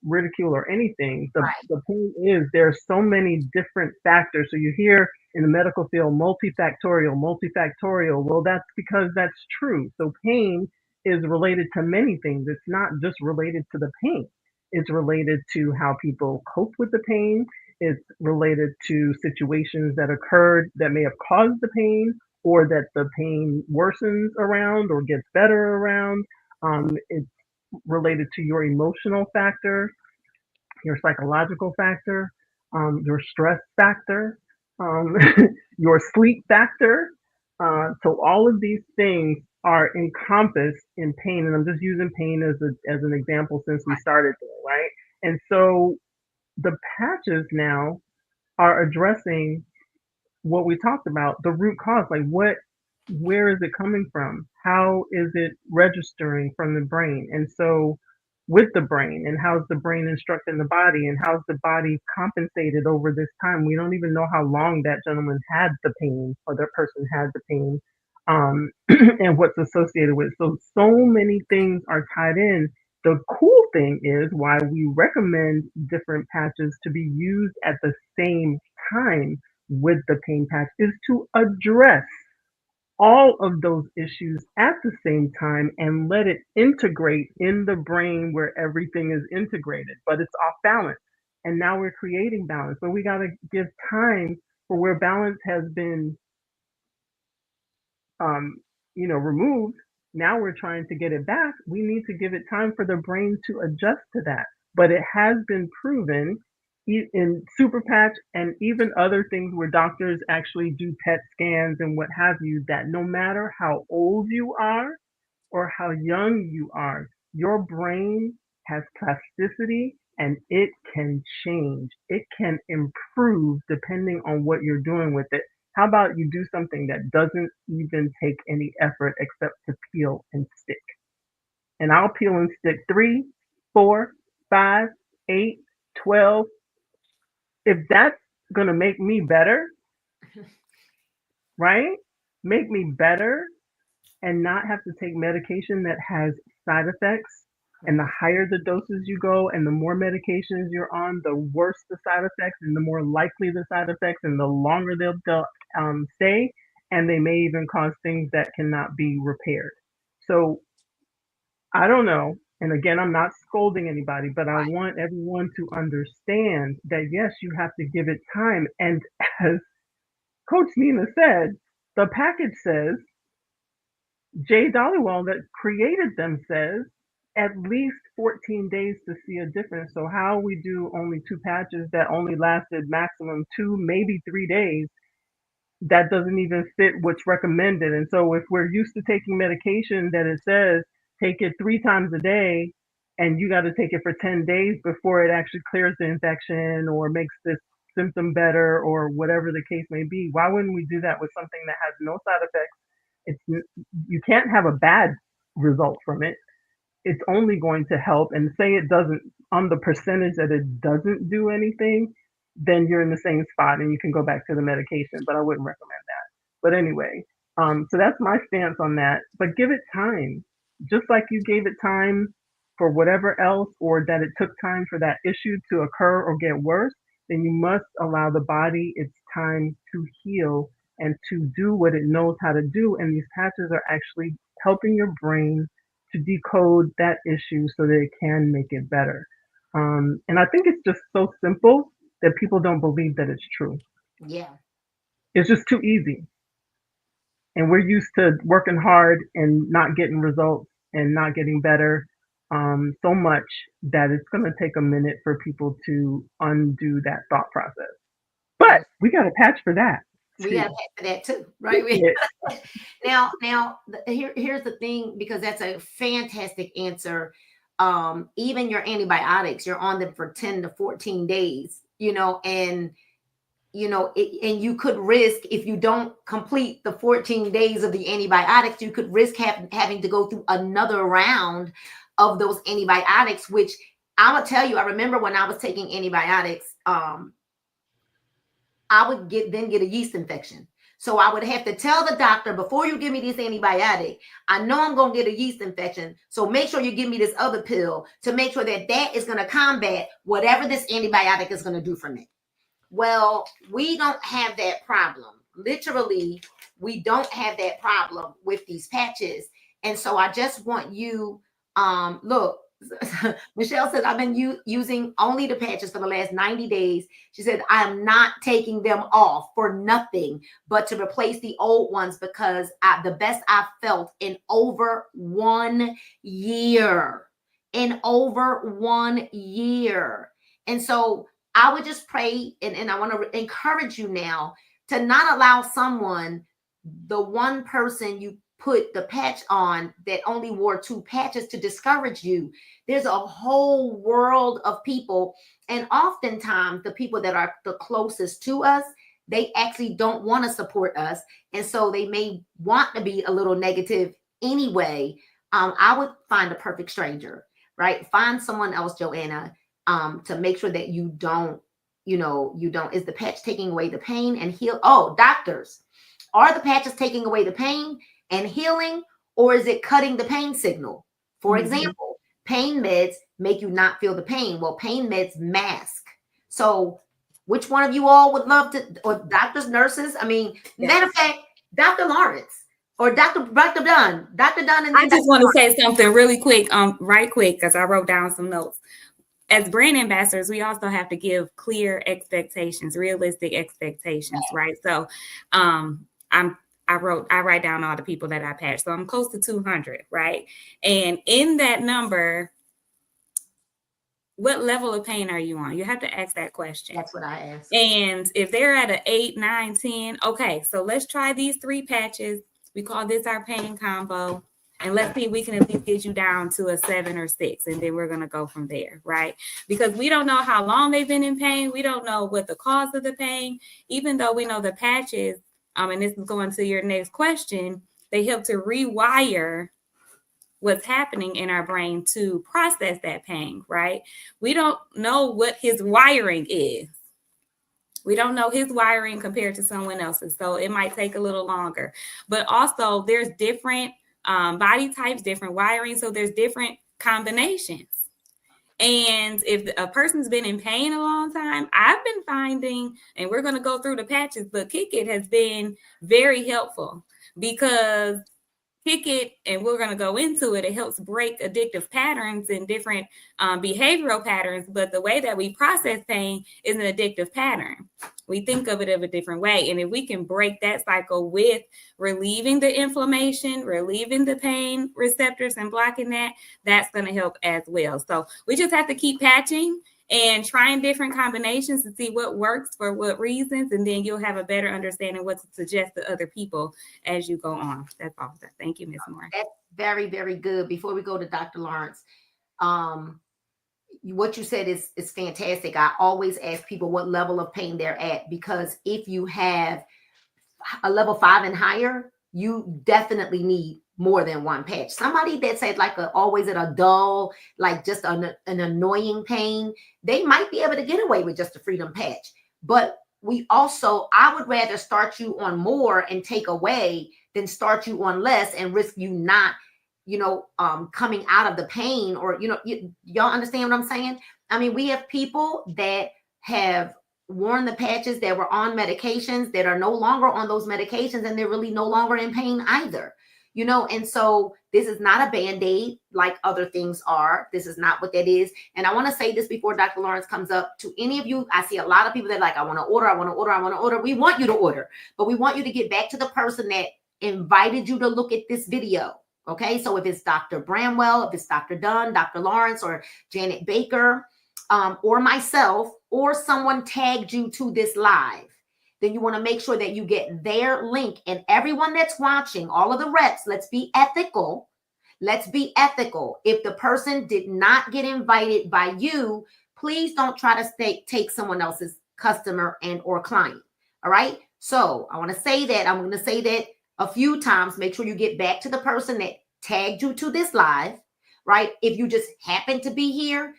ridicule or anything. The point is there's so many different factors. So you hear in the medical field multifactorial, multifactorial. Well, that's because that's true. So pain is related to many things. It's not just related to the pain. It's related to how people cope with the pain. It's related to situations that occurred that may have caused the pain, or that the pain worsens around or gets better around. It's related to your emotional factor, your psychological factor, your stress factor, um, your sleep factor. So all of these things are encompassed in pain, and I'm just using pain as an example since we started there, right? And so the patches now are addressing what we talked about, the root cause, like where is it coming from? How is it registering from the brain? And so with the brain, and how's the brain instructing the body, and how's the body compensated over this time? We don't even know how long that gentleman had the pain, or that person had the pain, and what's associated with it. So many things are tied in. The cool thing is why we recommend different patches to be used at the same time with the pain patch is to address all of those issues at the same time and let it integrate in the brain where everything is integrated, but it's off balance. And now we're creating balance. So we got to give time for where balance has been, um, removed. Now we're trying to get it back. We need to give it time for the brain to adjust to that. But it has been proven in Superpatch and even other things where doctors actually do PET scans and what have you, that no matter how old you are or how young you are, your brain has plasticity and it can change. It can improve depending on what you're doing with it. How about you do something that doesn't even take any effort except to peel and stick? And I'll peel and stick 3, 4, 5, 8, 12. If that's going to make me better, right? Make me better and not have to take medication that has side effects. And the higher the doses you go and the more medications you're on, the worse the side effects and the more likely the side effects and the longer they'll stay. And they may even cause things that cannot be repaired. So I don't know. And again, I'm not scolding anybody, but I want everyone to understand that yes, you have to give it time. And as Coach Nina said, the package says, Jay Dollywall that created them says, at least 14 days to see a difference. So how we do only 2 patches that only lasted maximum 2, maybe 3 days, that doesn't even fit what's recommended. And so if we're used to taking medication that it says take it 3 times a day and you got to take it for 10 days before it actually clears the infection or makes this symptom better or whatever the case may be, why wouldn't we do that with something that has no side effects? You can't have a bad result from it. it's only going to help. And say it doesn't, on the percentage that it doesn't do anything, then you're in the same spot and you can go back to the medication. But I wouldn't recommend that. But anyway, so that's my stance on that. But give it time, just like you gave it time for whatever else, or that it took time for that issue to occur or get worse. Then you must allow the body its time to heal and to do what it knows how to do. And these patches are actually helping your brain to decode that issue so that it can make it better. And I think it's just so simple that people don't believe that it's true. Yeah. It's just too easy. And we're used to working hard and not getting results and not getting better so much that it's going to take a minute for people to undo that thought process. But we got a patch for that. We got to pay for that too, right? Yeah. Now, here's the thing, because that's a fantastic answer. Even your antibiotics, you're on them for 10 to 14 days, and you could risk, if you don't complete the 14 days of the antibiotics, you could risk having to go through another round of those antibiotics, which I will tell you, I remember when I was taking antibiotics, I would get a yeast infection. So I would have to tell the doctor, before you give me this antibiotic, I know I'm going to get a yeast infection. So make sure you give me this other pill to make sure that is going to combat whatever this antibiotic is going to do for me. Well, we don't have that problem. Literally, we don't have that problem with these patches. And so I just want you, look, Michelle says, I've been using only the patches for the last 90 days. She said, I am not taking them off for nothing but to replace the old ones, because the best I've felt in over 1 year. And so I would just pray, and I want to encourage you now to not allow someone, the one person you put the patch on that only wore 2 patches, to discourage you. There's a whole world of people, and oftentimes the people that are the closest to us, they actually don't want to support us, and so they may want to be a little negative anyway. I would find a perfect stranger, right? Find someone else, Joanna, to make sure that you don't, is the patch taking away the pain and heal? Oh, doctors, are the patches taking away the pain and healing, or is it cutting the pain signal? For example, pain meds make you not feel the pain. Well, pain meds mask. So which one of you all would love to, or doctors, nurses? I mean, matter of fact, Dr. Lawrence or Dr. Dunn. And I just want to say something really quick, right quick, because I wrote down some notes. As brand ambassadors, we also have to give clear expectations, realistic expectations, right? So I write down all the people that I patched. So I'm close to 200, right? And in that number, what level of pain are you on? You have to ask that question. That's what I asked. And if they're at an 8, 9, 10, okay, so let's try these 3 patches. We call this our pain combo. And let's see if we can at least get you down to a 7 or 6. And then we're going to go from there, right? Because we don't know how long they've been in pain. We don't know what the cause of the pain, even though we know the patches. And this is going to your next question. They help to rewire what's happening in our brain to process that pain, right? We don't know what his wiring is. We don't know his wiring compared to someone else's. So it might take a little longer. But also there's different body types, different wiring. So there's different combinations. And if a person's been in pain a long time, I've been finding, and we're going to go through the patches, but Kick It has been very helpful, because Kick It, and we're going to go into it, it helps break addictive patterns and different behavioral patterns. But the way that we process pain is an addictive pattern. We think of it in a different way. And if we can break that cycle with relieving the inflammation, relieving the pain receptors and blocking that, that's going to help as well. So we just have to keep patching and trying different combinations to see what works for what reasons. And then you'll have a better understanding what to suggest to other people as you go on. That's all. Thank you, Ms. Moore. That's very, very good. Before we go to Dr. Lawrence, what you said is fantastic. I always ask people what level of pain they're at, because if you have a level 5 and higher, you definitely need more than one patch. Somebody that's at like always at a dull, like just an annoying pain, they might be able to get away with just a freedom patch. But I would rather start you on more and take away than start you on less and risk you not, coming out of the pain, or, y'all understand what I'm saying? I mean, we have people that have worn the patches, that were on medications, that are no longer on those medications, and they're really no longer in pain either. And so this is not a Band-Aid like other things are. This is not what that is. And I want to say this before Dr. Lawrence comes up. To any of you, I see a lot of people that like, I want to order. We want you to order, but we want you to get back to the person that invited you to look at this video. Okay, so if it's Dr. Bramwell, if it's Dr. Dunn, Dr. Lawrence, or Janet Baker, or myself, or someone tagged you to this live, then you want to make sure that you get their link. And everyone that's watching, all of the reps, let's be ethical. Let's be ethical. If the person did not get invited by you, please don't try to take someone else's customer and or client. All right. So I want to say that. I'm going to say that a few times. Make sure you get back to the person that tagged you to this live, right? If you just happen to be here,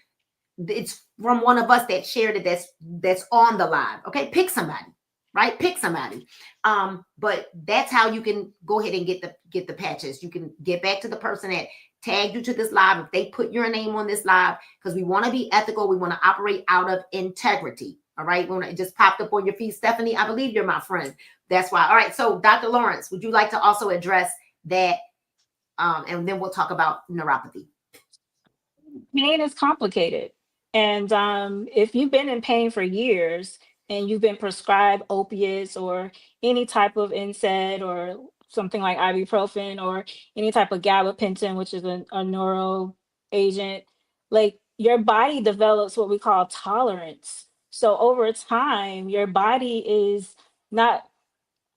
it's from one of us that shared it, that's on the live. Okay, pick somebody, right? Pick somebody. But that's how you can go ahead and get the patches. You can get back to the person that tagged you to this live if they put your name on this live, because we want to be ethical. We want to operate out of integrity. All right. When it just popped up on your feed, Stephanie, I believe you're my friend. That's why. All right. So Dr. Lawrence, would you like to also address that? And then we'll talk about neuropathy. Pain is complicated. And if you've been in pain for years and you've been prescribed opiates or any type of NSAID or something like ibuprofen or any type of gabapentin, which is a neuro agent, like your body develops what we call tolerance. So over time, your body is not,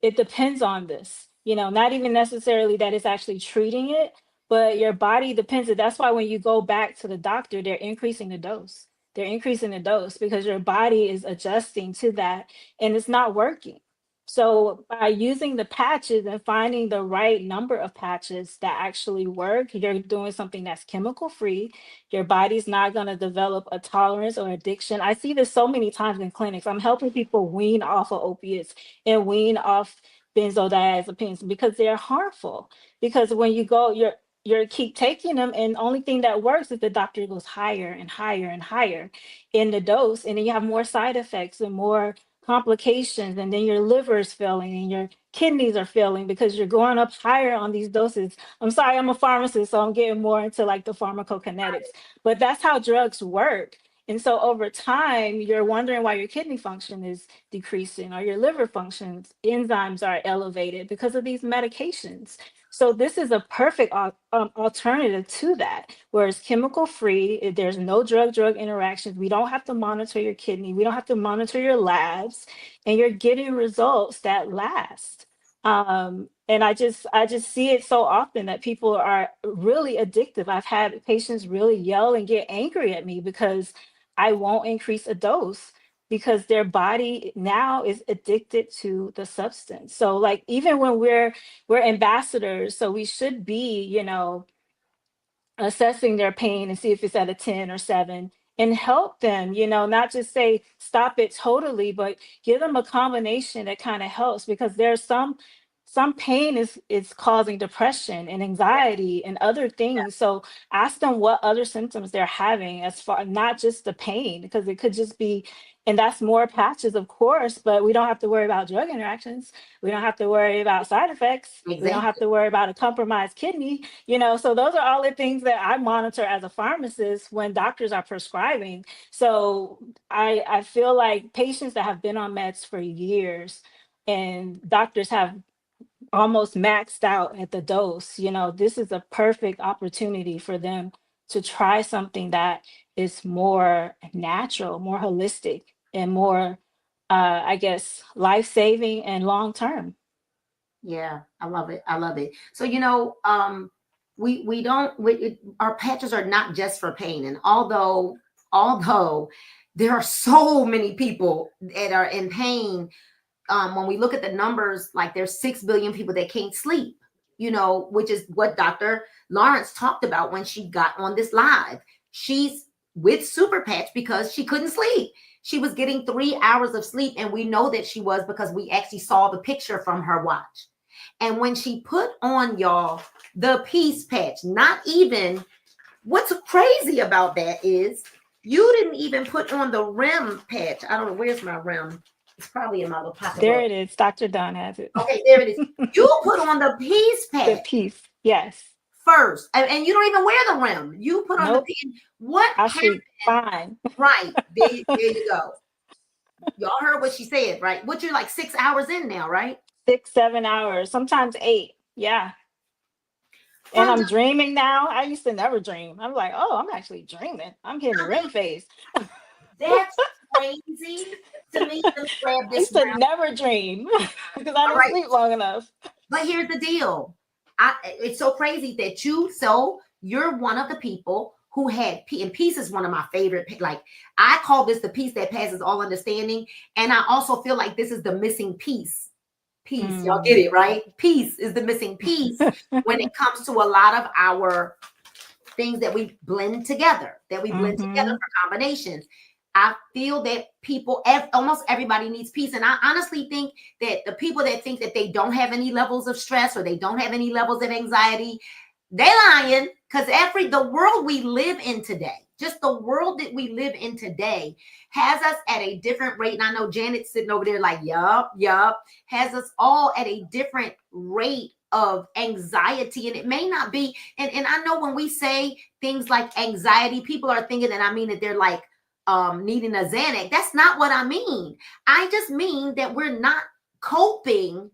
it depends on this, not even necessarily that it's actually treating it, but your body depends. That's why when you go back to the doctor, they're increasing the dose. They're increasing the dose because your body is adjusting to that and it's not working. So by using the patches and finding the right number of patches that actually work, you're doing something that's chemical free. Your body's not going to develop a tolerance or addiction. I see this so many times in clinics. I'm helping people wean off of opiates and wean off benzodiazepines because they're harmful. Because when you go, you're keep taking them, and the only thing that works is the doctor goes higher and higher and higher in the dose, and then you have more side effects and more complications, and then your liver is failing and your kidneys are failing because you're going up higher on these doses. I'm sorry, I'm a pharmacist, so I'm getting more into like the pharmacokinetics, but that's how drugs work. And so over time, you're wondering why your kidney function is decreasing or your liver functions, enzymes are elevated because of these medications. So this is a perfect alternative to that, where it's chemical free. There's no drug-drug interactions. We don't have to monitor your kidney. We don't have to monitor your labs, and you're getting results that last. And I just see it so often that people are really addictive. I've had patients really yell and get angry at me because I won't increase a dose because their body now is addicted to the substance. So like even when we're ambassadors, so we should be, assessing their pain and see if it's at a 10 or 7 and help them, not just say stop it totally, but give them a combination that kind of helps, because there's some pain is causing depression and anxiety and other things. So ask them what other symptoms they're having, as far not just the pain, because it could just be, and that's more patches, of course, but we don't have to worry about drug interactions. We don't have to worry about side effects. We don't have to worry about a compromised kidney, so those are all the things that I monitor as a pharmacist when doctors are prescribing. So I feel like patients that have been on meds for years and doctors have almost maxed out at the dose, this is a perfect opportunity for them to try something that is more natural, more holistic, and more, I guess, life-saving and long-term. Yeah, I love it. I love it. So, our patches are not just for pain. And although there are so many people that are in pain, when we look at the numbers, like there's 6 billion people that can't sleep. you know, which is what Dr. Lawrence talked about when she got on this live. She's with Superpatch because she couldn't sleep. She was getting 3 hours of sleep, and we know that she was because we actually saw the picture from her watch. And when she put on, y'all, the peace patch, not even, what's crazy about that is you didn't even put on the REM patch. I don't know, where's my REM? It's probably in my little pocket. There it is. Dr. Dunn has it. Okay, there it is. You put on the peace The patch piece. Yes. first, and you don't even wear the REM. You put on Nope. the peace. What I happened? sleep fine. Right, there you go. Y'all heard what she said, right? What, you're like 6 hours in now, right? 6, 7 hours, sometimes 8. Yeah. And I'm dreaming now. I used to never dream. I'm like, oh, I'm actually dreaming. I'm hitting the REM phase. That's crazy to me. Let me grab I this used to round. never dream because I didn't Right. sleep long enough. But here's the deal. It's so crazy that you're one of the people who had and peace is one of my favorite. Like, I call this the peace that passes all understanding. And I also feel like this is the missing piece. Y'all get it, right? Peace is the missing piece when it comes to a lot of our things that we blend together, for combinations. I feel that almost everybody needs peace. And I honestly think that the people that think that they don't have any levels of stress or they don't have any levels of anxiety, they're lying, because the world we live in today, just the world that we live in today, has us at a different rate. And I know Janet's sitting over there like, yup, has us all at a different rate of anxiety. And it may not be, and I know when we say things like anxiety, people are thinking that I mean that they're like needing a Xanax. That's not what I mean. I just mean that we're not coping.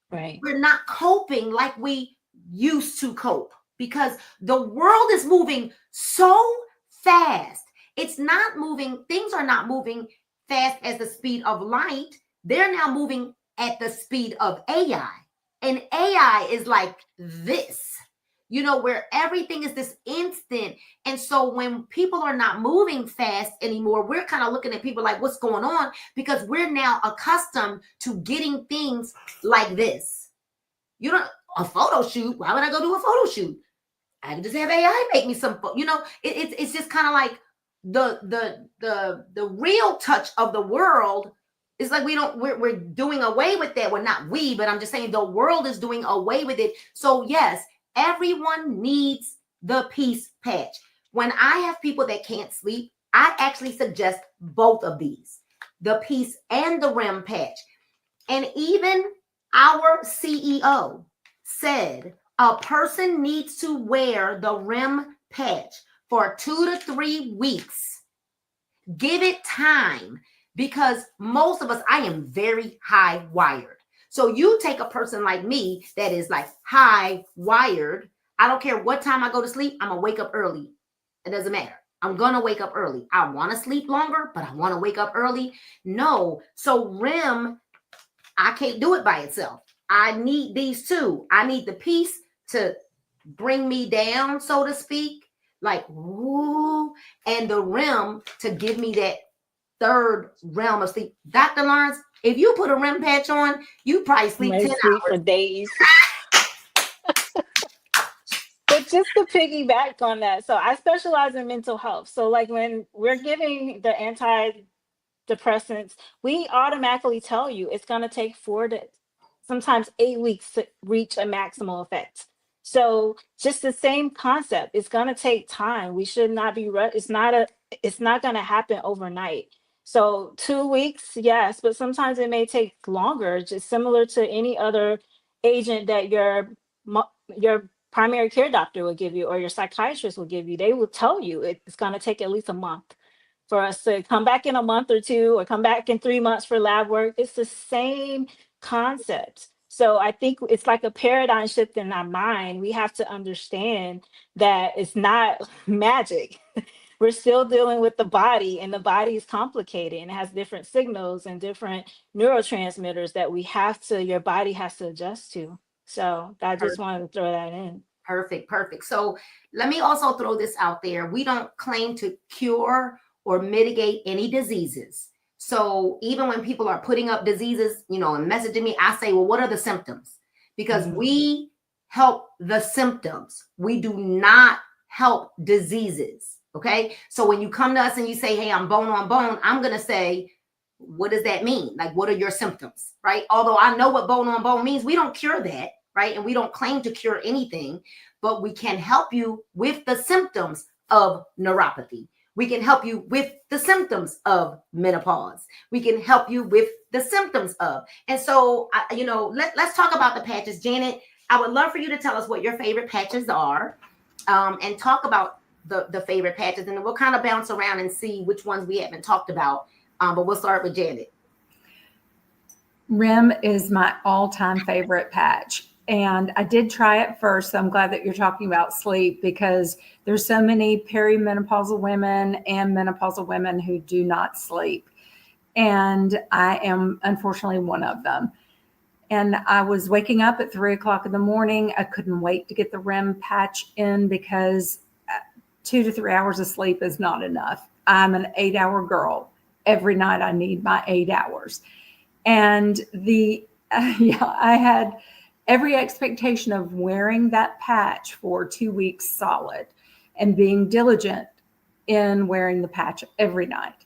Right. We're not coping like we used to cope, because the world is moving so fast. It's not moving. Things are not moving fast as the speed of light. They're now moving at the speed of AI. And AI is like this, you know, where everything is this instant. And so when people are not moving fast anymore, we're kind of looking at people like, what's going on? Because we're now accustomed to getting things like this. You know, a photo shoot. Why would I go do a photo shoot? I can just have AI make me some, you know, it's just kind of like the real touch of the world. It's like we're doing away with that. Well, not we, but I'm just saying the world is doing away with it. So yes, everyone needs the peace patch. When I have people that can't sleep, I actually suggest both of these, the peace and the REM patch. And even our CEO said a person needs to wear the REM patch for 2 to 3 weeks. Give it time. Because most of us, I am very high wired. So you take a person like me that is like high wired. I don't care what time I go to sleep. I'm going to wake up early. It doesn't matter. I'm going to wake up early. I want to sleep longer, but I want to wake up early. No. So REM, I can't do it by itself. I need these two. I need the peace to bring me down, so to speak. Like, woo, and the REM to give me that third realm of sleep. Dr. Lawrence, if you put a REM patch on, you probably sleep 10 hours for days. But just to piggyback on that, so I specialize in mental health. So like when we're giving the antidepressants, we automatically tell you it's going to take 4 to sometimes 8 weeks to reach a maximal effect. So just the same concept, it's going to take time. We should not be it's not going to happen overnight. So 2 weeks, yes, but sometimes it may take longer, just similar to any other agent that your primary care doctor will give you or your psychiatrist will give you. They will tell you it's going to take at least a month for us to come back in a month or two or come back in 3 months for lab work. It's the same concept. So I think it's like a paradigm shift in our mind. We have to understand that it's not magic. We're still dealing with the body, and the body is complicated and it has different signals and different neurotransmitters that your body has to adjust to. So I just wanted to throw that in. Perfect. So let me also throw this out there. We don't claim to cure or mitigate any diseases. So even when people are putting up diseases, you know, and messaging me, I say, well, what are the symptoms? Because we help the symptoms. We do not help diseases. Okay. So when you come to us and you say, hey, I'm bone on bone, I'm going to say, what does that mean? Like, what are your symptoms? Right. Although I know what bone on bone means, we don't cure that. Right. And we don't claim to cure anything, but we can help you with the symptoms of neuropathy. We can help you with the symptoms of menopause. We can help you with the symptoms of. And so, let's talk about the patches. Janet, I would love for you to tell us what your favorite patches are, and talk about the favorite patches. And then we'll kind of bounce around and see which ones we haven't talked about. But we'll start with Janet. REM is my all-time favorite patch. And I did try it first. So I'm glad that you're talking about sleep, because there's so many perimenopausal women and menopausal women who do not sleep. And I am unfortunately one of them. And I was waking up at 3:00 in the morning. I couldn't wait to get the REM patch in, because 2 to 3 hours of sleep is not enough. I'm an 8-hour girl. Every night I need my 8 hours. And I had every expectation of wearing that patch for 2 weeks solid and being diligent in wearing the patch every night.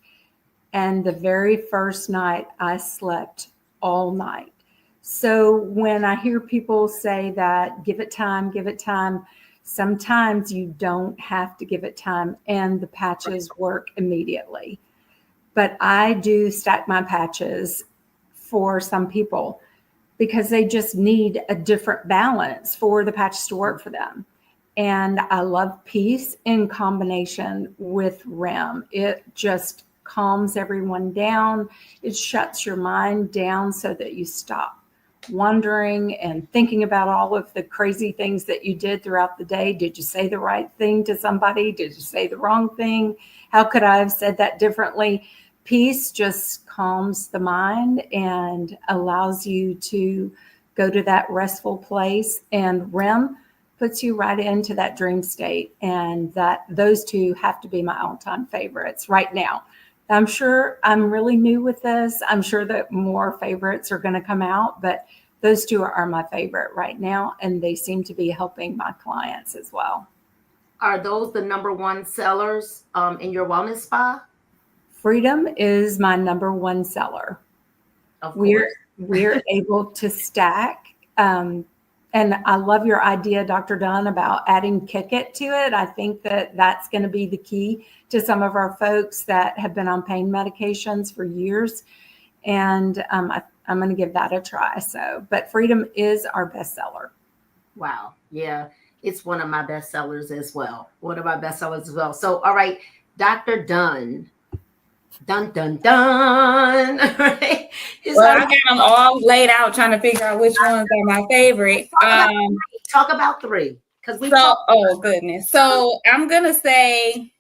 And the very first night I slept all night. So when I hear people say that, give it time, sometimes you don't have to give it time, and the patches work immediately. But I do stack my patches for some people, because they just need a different balance for the patches to work for them. And I love peace in combination with REM. It just calms everyone down. It shuts your mind down so that you stop wondering and thinking about all of the crazy things that you did throughout the day. Did you say the right thing to somebody? Did you say the wrong thing? How could I have said that differently? Peace just calms the mind and allows you to go to that restful place. And REM puts you right into that dream state. And those two have to be my all-time favorites right now. I'm sure I'm really new with this. I'm sure that more favorites are going to come out, but those two are my favorite right now. And they seem to be helping my clients as well. Are those the number one sellers in your wellness spa? Freedom is my number one seller. Of course. We're able to stack. And I love your idea, Dr. Dunn, about adding Kick It to it. I think that that's going to be the key to some of our folks that have been on pain medications for years. And I'm going to give that a try. But Freedom is our best seller. Wow. Yeah. It's one of my best sellers as well. So, all right, Dr. Dunn. Dun, dun, dun. Right? Well, I got them all laid out trying to figure out which ones are my favorite. Talk about three. Oh, goodness. So I'm going to say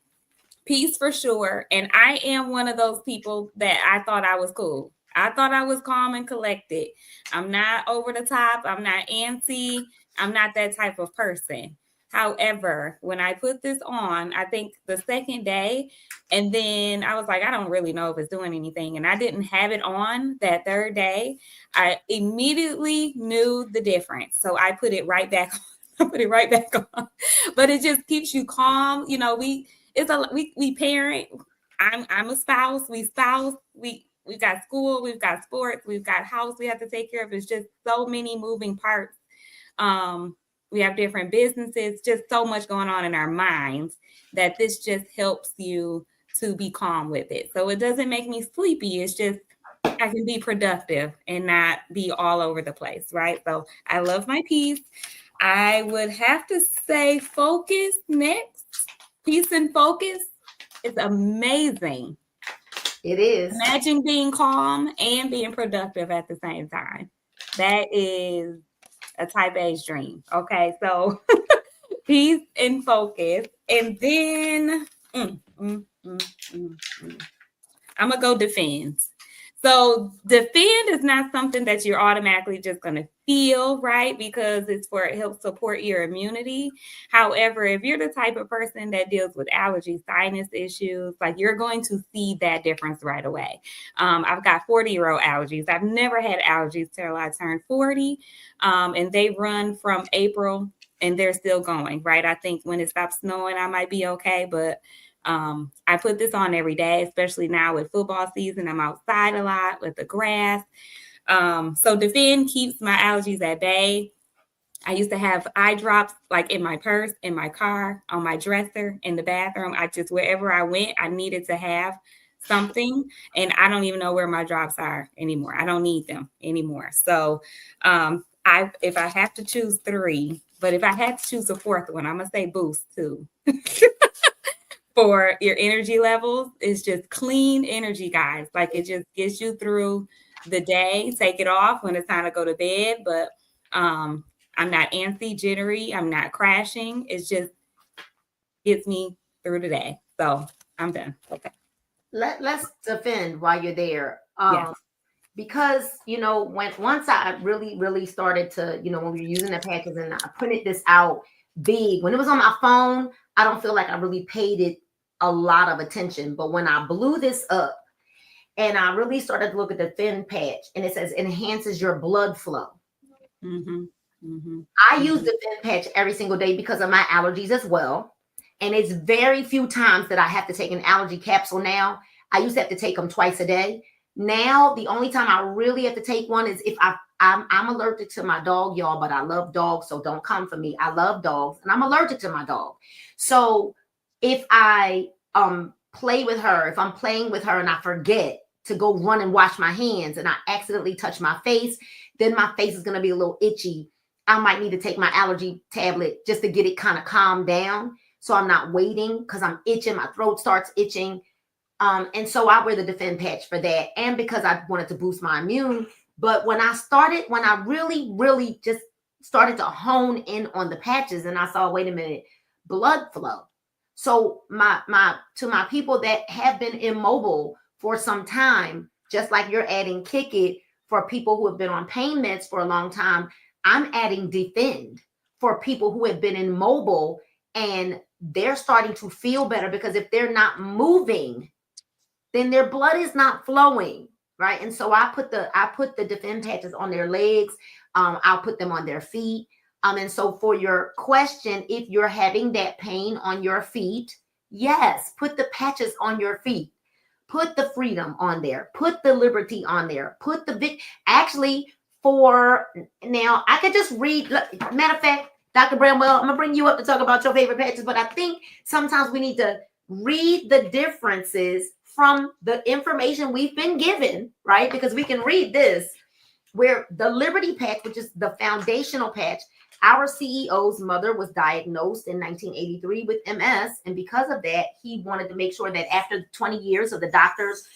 peace for sure. And I am one of those people that I thought I was cool. I thought I was calm and collected. I'm not over the top. I'm not antsy. I'm not that type of person. However, when I put this on, I think the second day, and then I was like, I don't really know if it's doing anything. And I didn't have it on that third day. I immediately knew the difference. So I put it right back on. But it just keeps you calm. You know, we parent. I'm a spouse. We spouse. We've got school. We've got sports. We've got house we have to take care of. It's just so many moving parts. We have different businesses, just so much going on in our minds that this just helps you to be calm with it. So it doesn't make me sleepy. It's just I can be productive and not be all over the place, right? So I love my peace. I would have to say focus next. Peace and focus is amazing. It is. Imagine being calm and being productive at the same time. That is a type A's dream. Okay, so peace and focus. And then I'm gonna go defense. So defend is not something that you're automatically just going to feel, right? Because it's for it helps support your immunity. However, if you're the type of person that deals with allergies, sinus issues, like you're going to see that difference right away. I've got 40-year-old allergies. I've never had allergies till I turned 40, and they run from April and they're still going, right? I think when it stops snowing, I might be okay, but I put this on every day, especially now with football season. I'm outside a lot with the grass. So Defend keeps my allergies at bay. I used to have eye drops like in my purse, in my car, on my dresser, in the bathroom. Wherever I went, I needed to have something. And I don't even know where my drops are anymore. I don't need them anymore. So if I have to choose 3, but if I had to choose a 4th one, I'm going to say Boost too. For your energy levels. It's just clean energy, guys. Like it just gets you through the day. Take it off when it's time to go to bed. But I'm not antsy, jittery. I'm not crashing. It just gets me through the day. So I'm done. Okay. Let's defend while you're there. Yes. Because once I really started to, when we were using the patches and I printed this out big, when it was on my phone, I don't feel like I really paid it a lot of attention. But when I blew this up and I really started to look at the thin patch and it says enhances your blood flow. Mm-hmm. Mm-hmm. I use the thin patch every single day because of my allergies as well. And it's very few times that I have to take an allergy capsule now. I used to have to take them twice a day. Now, the only time I really have to take one is if I'm allergic to my dog, y'all, but I love dogs, so don't come for me. I love dogs, and I'm allergic to my dog. So if I play with her, if I'm playing with her and I forget to go run and wash my hands and I accidentally touch my face, then my face is going to be a little itchy. I might need to take my allergy tablet just to get it kind of calmed down so I'm not waiting because I'm itching. My throat starts itching. And so I wear the Defend patch for that and because I wanted to boost my immune. But when I really just started to hone in on the patches and I saw, wait a minute, blood flow. So to my people that have been immobile for some time, just like you're adding Kick It for people who have been on pain meds for a long time, I'm adding Defend for people who have been immobile and they're starting to feel better because if they're not moving, then their blood is not flowing, right? And so I put the Defend patches on their legs. I'll put them on their feet. And so for your question, if you're having that pain on your feet, yes, put the patches on your feet. Put the Freedom on there. Put the Liberty on there. Put the now I could just read. Matter of fact, Dr. Bramwell, I'm gonna bring you up to talk about your favorite patches, but I think sometimes we need to read the differences from the information we've been given, right? Because we can read this, where the Liberty patch, which is the foundational patch, our CEO's mother was diagnosed in 1983 with MS. And because of that, he wanted to make sure that after 20 years of the doctors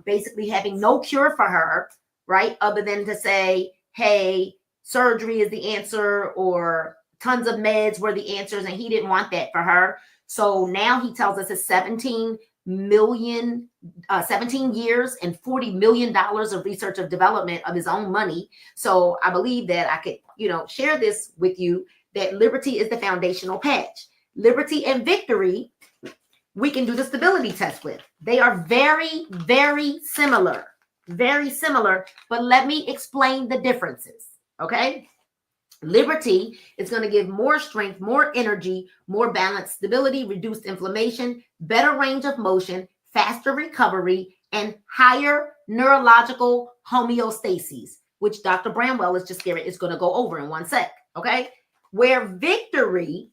basically having no cure for her, right? Other than to say, hey, surgery is the answer or tons of meds were the answers. And he didn't want that for her. So now he tells us it's 17 years and $40 million of research of development of his own money. So I believe that I could, share this with you, that Liberty is the foundational patch. Liberty and Victory, we can do the stability test with. They are very, very similar, but let me explain the differences, okay? Liberty is going to give more strength, more energy, more balance, stability, reduced inflammation, better range of motion, faster recovery, and higher neurological homeostasis, which Dr. Bramwell is going to go over in one sec, okay? Where Victory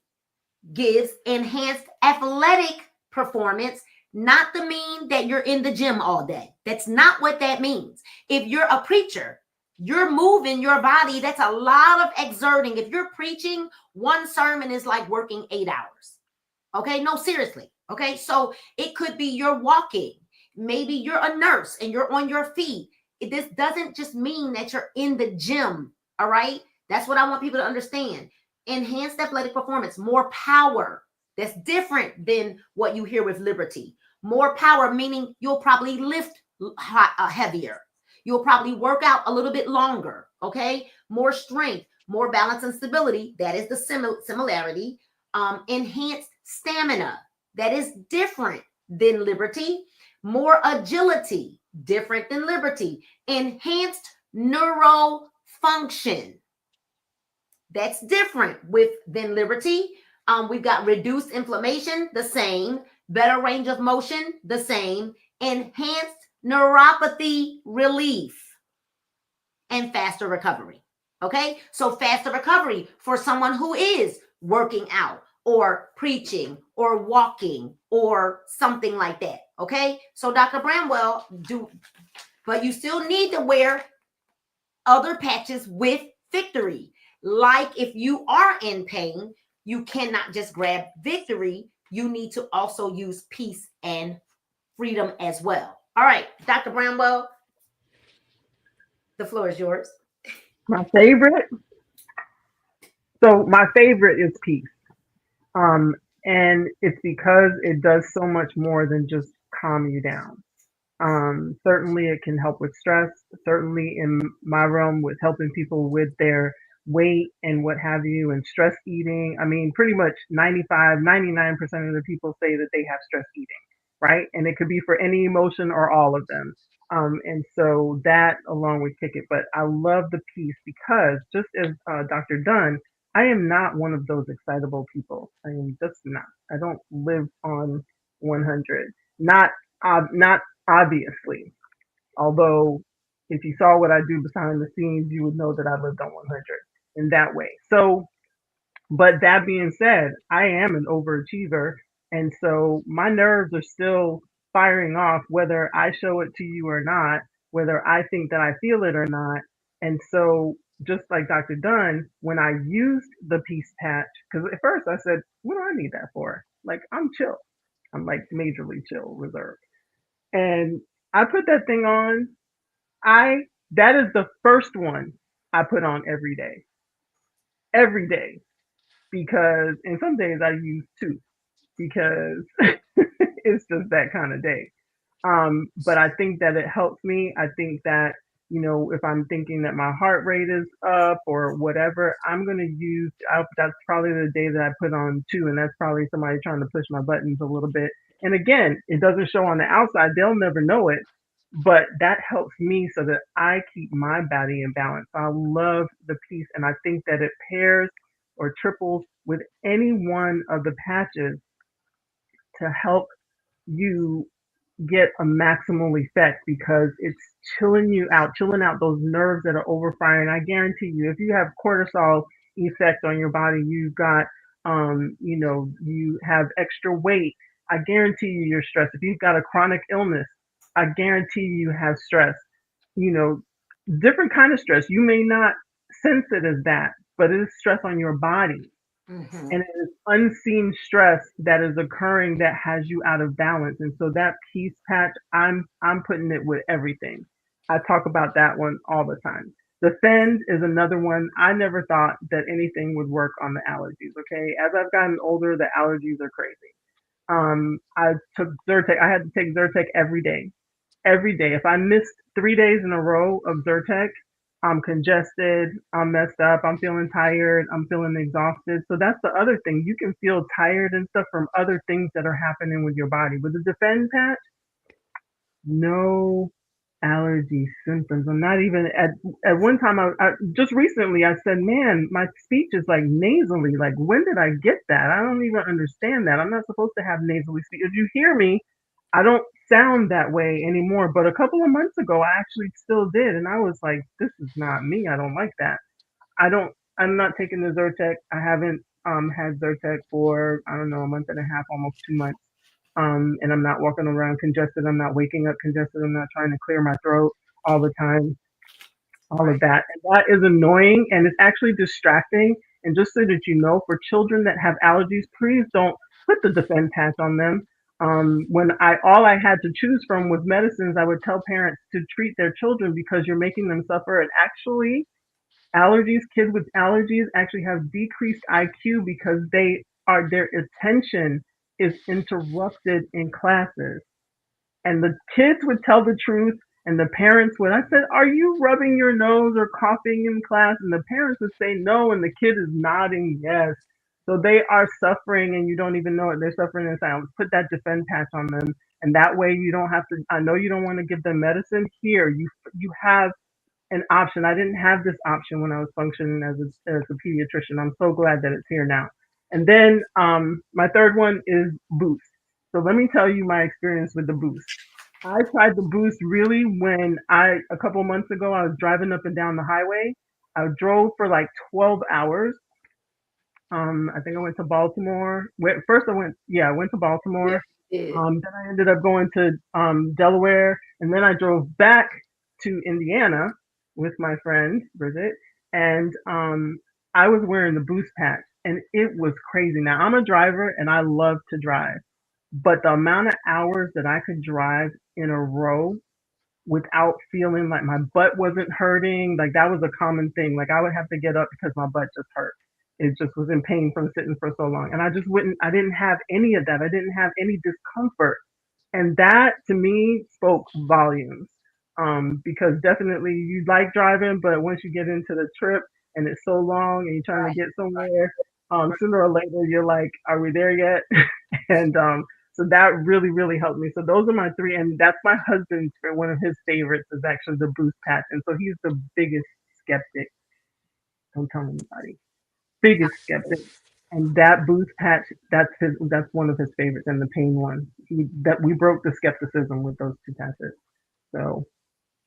gives enhanced athletic performance, not to mean that you're in the gym all day. That's not what that means. If you're a preacher, you're moving your body. That's a lot of exerting. If you're preaching, one sermon is like working 8 hours. Okay, no, seriously. Okay, so it could be you're walking. Maybe you're a nurse and you're on your feet. This doesn't just mean that you're in the gym. All right, that's what I want people to understand. Enhanced athletic performance, more power. That's different than what you hear with Liberty. More power, meaning you'll probably lift heavier. You'll probably work out a little bit longer. Okay, more strength, more balance and stability. That is the similarity. Enhanced stamina. That is different than Liberty. More agility, different than Liberty. Enhanced neural function. That's different than Liberty. We've got reduced inflammation, the same. Better range of motion, the same. Enhanced neuropathy relief and faster recovery. Okay, so faster recovery for someone who is working out or preaching or walking or something like that. Okay, so Dr. Bramwell, but you still need to wear other patches with Victory. Like if you are in pain, you cannot just grab Victory. You need to also use Peace and Freedom as well. All right, Dr. Bramwell, the floor is yours. My favorite. So my favorite is Peace. Um, and it's because it does so much more than just calm you down. Certainly, it can help with stress. Certainly, in my realm, with helping people with their weight and what have you, and stress eating. I mean, pretty much 95, 99% of the people say that they have stress eating, right? And it could be for any emotion or all of them. And so that along with kick it. But I love the piece because just as Dr. Dunn, I am not one of those excitable people. I am just not. I don't live on 100. Not obviously. Although, if you saw what I do behind the scenes, you would know that I lived on 100 in that way. So, but that being said, I am an overachiever. And so my nerves are still firing off, whether I show it to you or not, whether I think that I feel it or not. And so, just like Dr. Dunn, when I used the peace patch, because at first I said, what do I need that for? Like, I'm chill. I'm like majorly chill, reserved. And I put that thing on. I That is the first one I put on every day, because and some days I use two because it's just that kind of day. But I think that it helps me. I think that, if I'm thinking that my heart rate is up or whatever, I'm going to that's probably the day that I put on two. And that's probably somebody trying to push my buttons a little bit. And again, it doesn't show on the outside. They'll never know it. But that helps me so that I keep my body in balance. I love the piece. And I think that it pairs or triples with any one of the patches to help you get a maximal effect because it's chilling out those nerves that are overfiring. I guarantee you, if you have cortisol effect on your body, you've got, you have extra weight. I guarantee you're stressed. If you've got a chronic illness, I guarantee you have stress. You know, different kind of stress. You may not sense it as that, but it is stress on your body, Mm-hmm. and it is unseen stress that is occurring that has you out of balance. And so that peace patch, I'm putting it with everything. I talk about that one all the time. The Fend is another one. I never thought that anything would work on the allergies. Okay, as I've gotten older, the allergies are crazy. I took Zyrtec. I had to take Zyrtec every day. Every day. If I missed 3 days in a row of Zyrtec, I'm congested, I'm messed up, I'm feeling tired, I'm feeling exhausted. So that's the other thing. You can feel tired and stuff from other things that are happening with your body. With the Defend patch, no allergy symptoms. I'm not even at one time. I just recently I said, man, my speech is like nasally. Like, when did I get that? I don't even understand that. I'm not supposed to have nasally speech. If you hear me, I don't sound that way anymore. But a couple of months ago, I actually still did, and I was like, this is not me. I don't like that. I don't. I'm not taking the Zyrtec. I haven't had Zyrtec for, I don't know, a month and a half, almost 2 months. And I'm not walking around congested. I'm not waking up congested. I'm not trying to clear my throat all the time. All of Right. that. And that is annoying and it's actually distracting. And just so that you know, for children that have allergies, please don't put the Defend patch on them. When all I had to choose from was medicines, I would tell parents to treat their children because you're making them suffer. And actually, kids with allergies actually have decreased IQ because their attention is interrupted in classes. And the kids would tell the truth, and the parents would. I said, "Are you rubbing your nose or coughing in class?" And the parents would say no, and the kid is nodding yes. So they are suffering, and you don't even know it. They're suffering in silence. Put that defend patch on them, and that way you don't have to. I know you don't want to give them medicine. Here, you have an option. I didn't have this option when I was functioning as a pediatrician. I'm so glad that it's here now. And then my third one is Boost. So let me tell you my experience with the Boost. I tried the Boost really when a couple months ago, I was driving up and down the highway. I drove for like 12 hours. I think I went to Baltimore. First I went to Yeah, Baltimore. yeah. Then I ended up going to Delaware, and then I drove back to Indiana with my friend Bridget, and I was wearing the Boost patch, and it was crazy. Now I'm a driver, and I love to drive, but the amount of hours that I could drive in a row without feeling like my butt wasn't hurting, like that was a common thing. Like I would have to get up because my butt just hurt. It just was in pain from sitting for so long, and I didn't have any of that. I didn't have any discomfort, and that to me spoke volumes. Because definitely you like driving, but once you get into the trip and it's so long and you're trying to get somewhere, sooner or later you're like, are we there yet? And so that really, really helped me. So those are my three, and that's my husband's. One of his favorites is actually the Boost patch, and so he's the biggest skeptic. Don't tell anybody. Biggest skeptic. And that Boost patch, that's one of his favorites, and the pain one. That we broke the skepticism with those two patches. So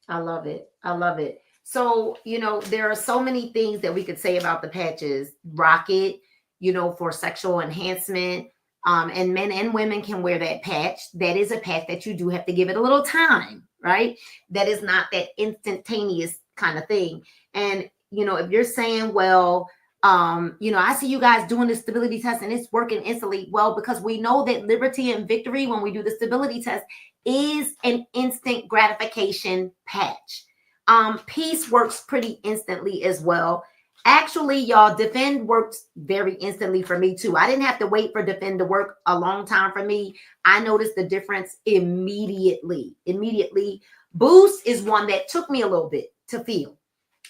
I love it. I love it. So, there are so many things that we could say about the patches. Rocket, for sexual enhancement. And men and women can wear that patch. That is a patch that you do have to give it a little time, right? That is not that instantaneous kind of thing. And, if you're saying, well, I see you guys doing the stability test and it's working instantly. Well, because we know that liberty and victory, when we do the stability test, is an instant gratification patch. Peace works pretty instantly as well. Actually, y'all, defend works very instantly for me too. I didn't have to wait for defend to work a long time for me. I noticed the difference immediately. Boost is one that took me a little bit to feel.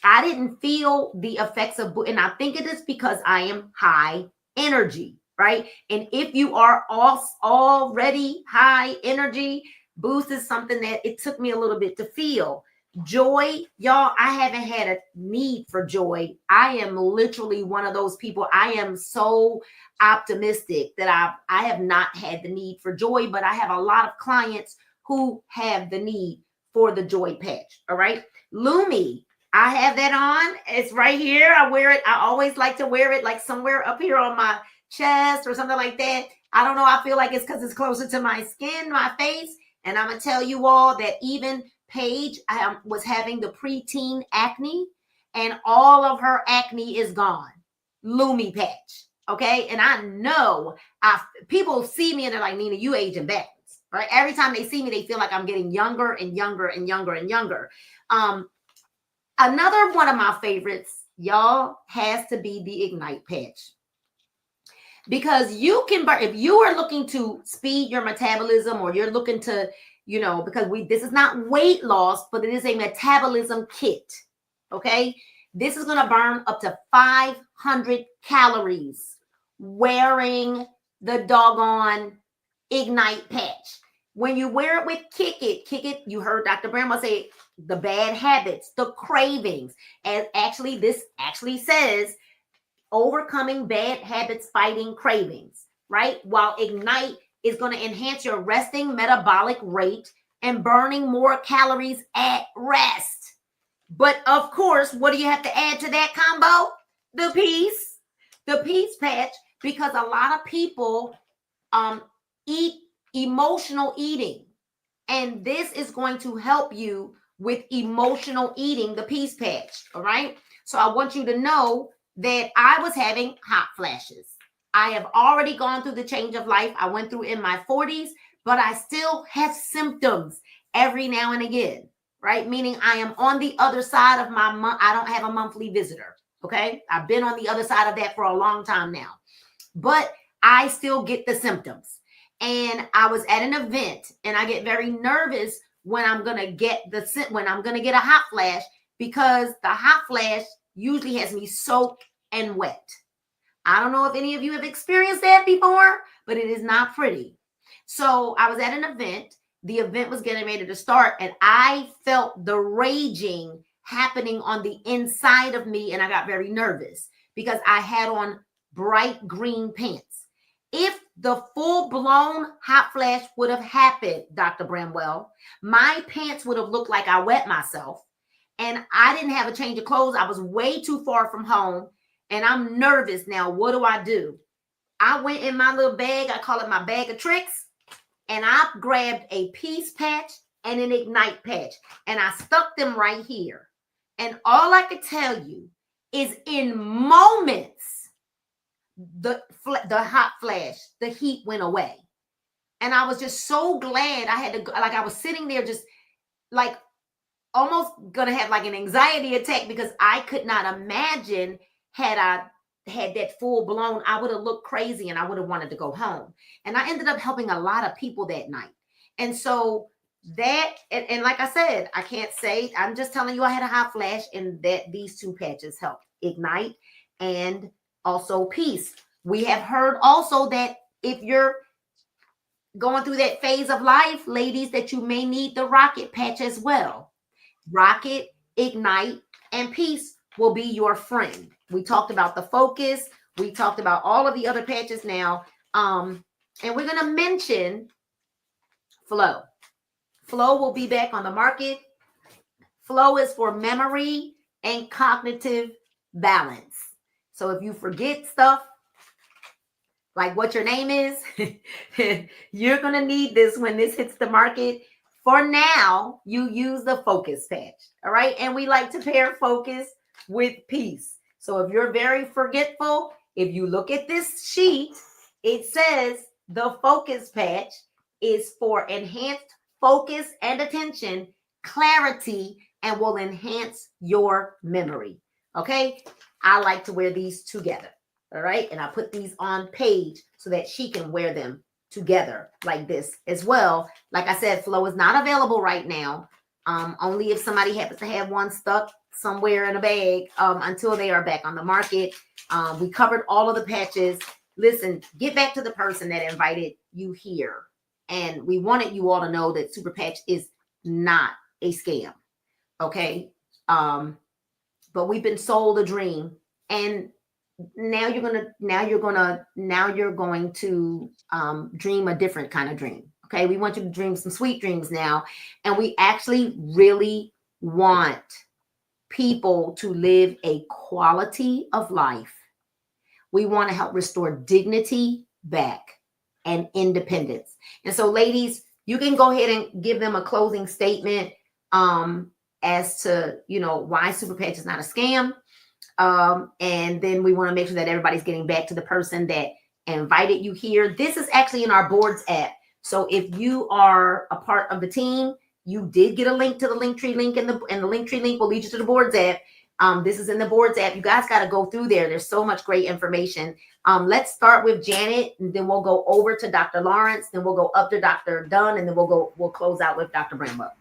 I didn't feel the effects of Boost, and I think it is because I am high energy, right? And if you are already high energy, Boost is something that it took me a little bit to feel. Joy, y'all, I haven't had a need for joy. I am literally one of those people. I am so optimistic that I have not had the need for joy, but I have a lot of clients who have the need for the joy patch. All right. Lumi, I have that on. It's right here. I wear it. I always like to wear it like somewhere up here on my chest or something like that. I don't know. I feel like it's because it's closer to my skin, my face. And I'm going to tell you all that even Paige was having the preteen acne, and all of her acne is gone. Lumi patch. Okay. And I know people see me and they're like, Nina, you aging backwards, right? Every time they see me, they feel like I'm getting younger and younger and younger and younger. Another one of my favorites, y'all, has to be the Ignite patch. Because you can burn, if you are looking to speed your metabolism, or you're looking to, because this is not weight loss, but it is a metabolism kit. Okay. This is going to burn up to 500 calories wearing the doggone Ignite patch. When you wear it with Kick It, you heard Dr. Bramwell say the bad habits, the cravings. And actually, this actually says overcoming bad habits, fighting cravings, right? While Ignite is going to enhance your resting metabolic rate and burning more calories at rest. But of course, what do you have to add to that combo? The peace patch, because a lot of people eat emotional eating. And this is going to help you with emotional eating, the peace patch. All right. So I want you to know that I was having hot flashes. I have already gone through the change of life I went through in my 40s, but I still have symptoms every now and again, right? Meaning I am on the other side of my month. I don't have a monthly visitor. Okay. I've been on the other side of that for a long time now, but I still get the symptoms. and I was at an event, and I get very nervous when I'm gonna get a hot flash, because the hot flash usually has me soaked and wet. I don't know if any of you have experienced that before, but it is not pretty. So I was at an event. The event was getting ready to start, and I felt the raging happening on the inside of me, and I got very nervous because I had on bright green pants. If the full-blown hot flash would have happened, Dr. Bramwell, my pants would have looked like I wet myself, and I didn't have a change of clothes. I was way too far from home, and I'm nervous now. What do? I went in my little bag. I call it my bag of tricks, and I grabbed a peace patch and an ignite patch, and I stuck them right here. And all I could tell you is, in moments, the hot flash, the heat went away. And I was just so glad. I was sitting there just like almost gonna have like an anxiety attack, because I could not imagine, had I had that full blown, I would have looked crazy and I would have wanted to go home. And I ended up helping a lot of people that night. And so that, and like I said, I can't say, I'm just telling you I had a hot flash, and that these two patches helped, ignite and also peace. We have heard also that if you're going through that phase of life, ladies, that you may need the rocket patch as well. Rocket, ignite, and peace will be your friend. We talked about the focus. We talked about all of the other patches now. And we're going to mention flow. Flow will be back on the market. Flow is for memory and cognitive balance. So if you forget stuff, like what your name is, you're going to need this when this hits the market. For now, you use the focus patch. All right. And we like to pair focus with peace. So if you're very forgetful, if you look at this sheet, it says the focus patch is for enhanced focus and attention, clarity, and will enhance your memory. Okay. I like to wear these together. All right. And I put these on page so that she can wear them together like this as well. Like I said, flow is not available right now. Only if somebody happens to have one stuck somewhere in a bag, until they are back on the market. We covered all of the patches. Listen, get back to the person that invited you here. And we wanted you all to know that Superpatch is not a scam. Okay. But we've been sold a dream, and now you're going to dream a different kind of dream. Okay. We want you to dream some sweet dreams now. And we actually really want people to live a quality of life. We want to help restore dignity back and independence. And so, ladies, you can go ahead and give them a closing statement as to, why Superpatch is not a scam. And then we want to make sure that everybody's getting back to the person that invited you here. This is actually in our boards app. So if you are a part of the team, you did get a link to the Linktree link, and the Linktree link will lead you to the boards app. This is in the boards app. You guys got to go through there. There's so much great information. Let's start with Janet, and then we'll go over to Dr. Lawrence, then we'll go up to Dr. Dunn, and then we'll close out with Dr. Bramwell.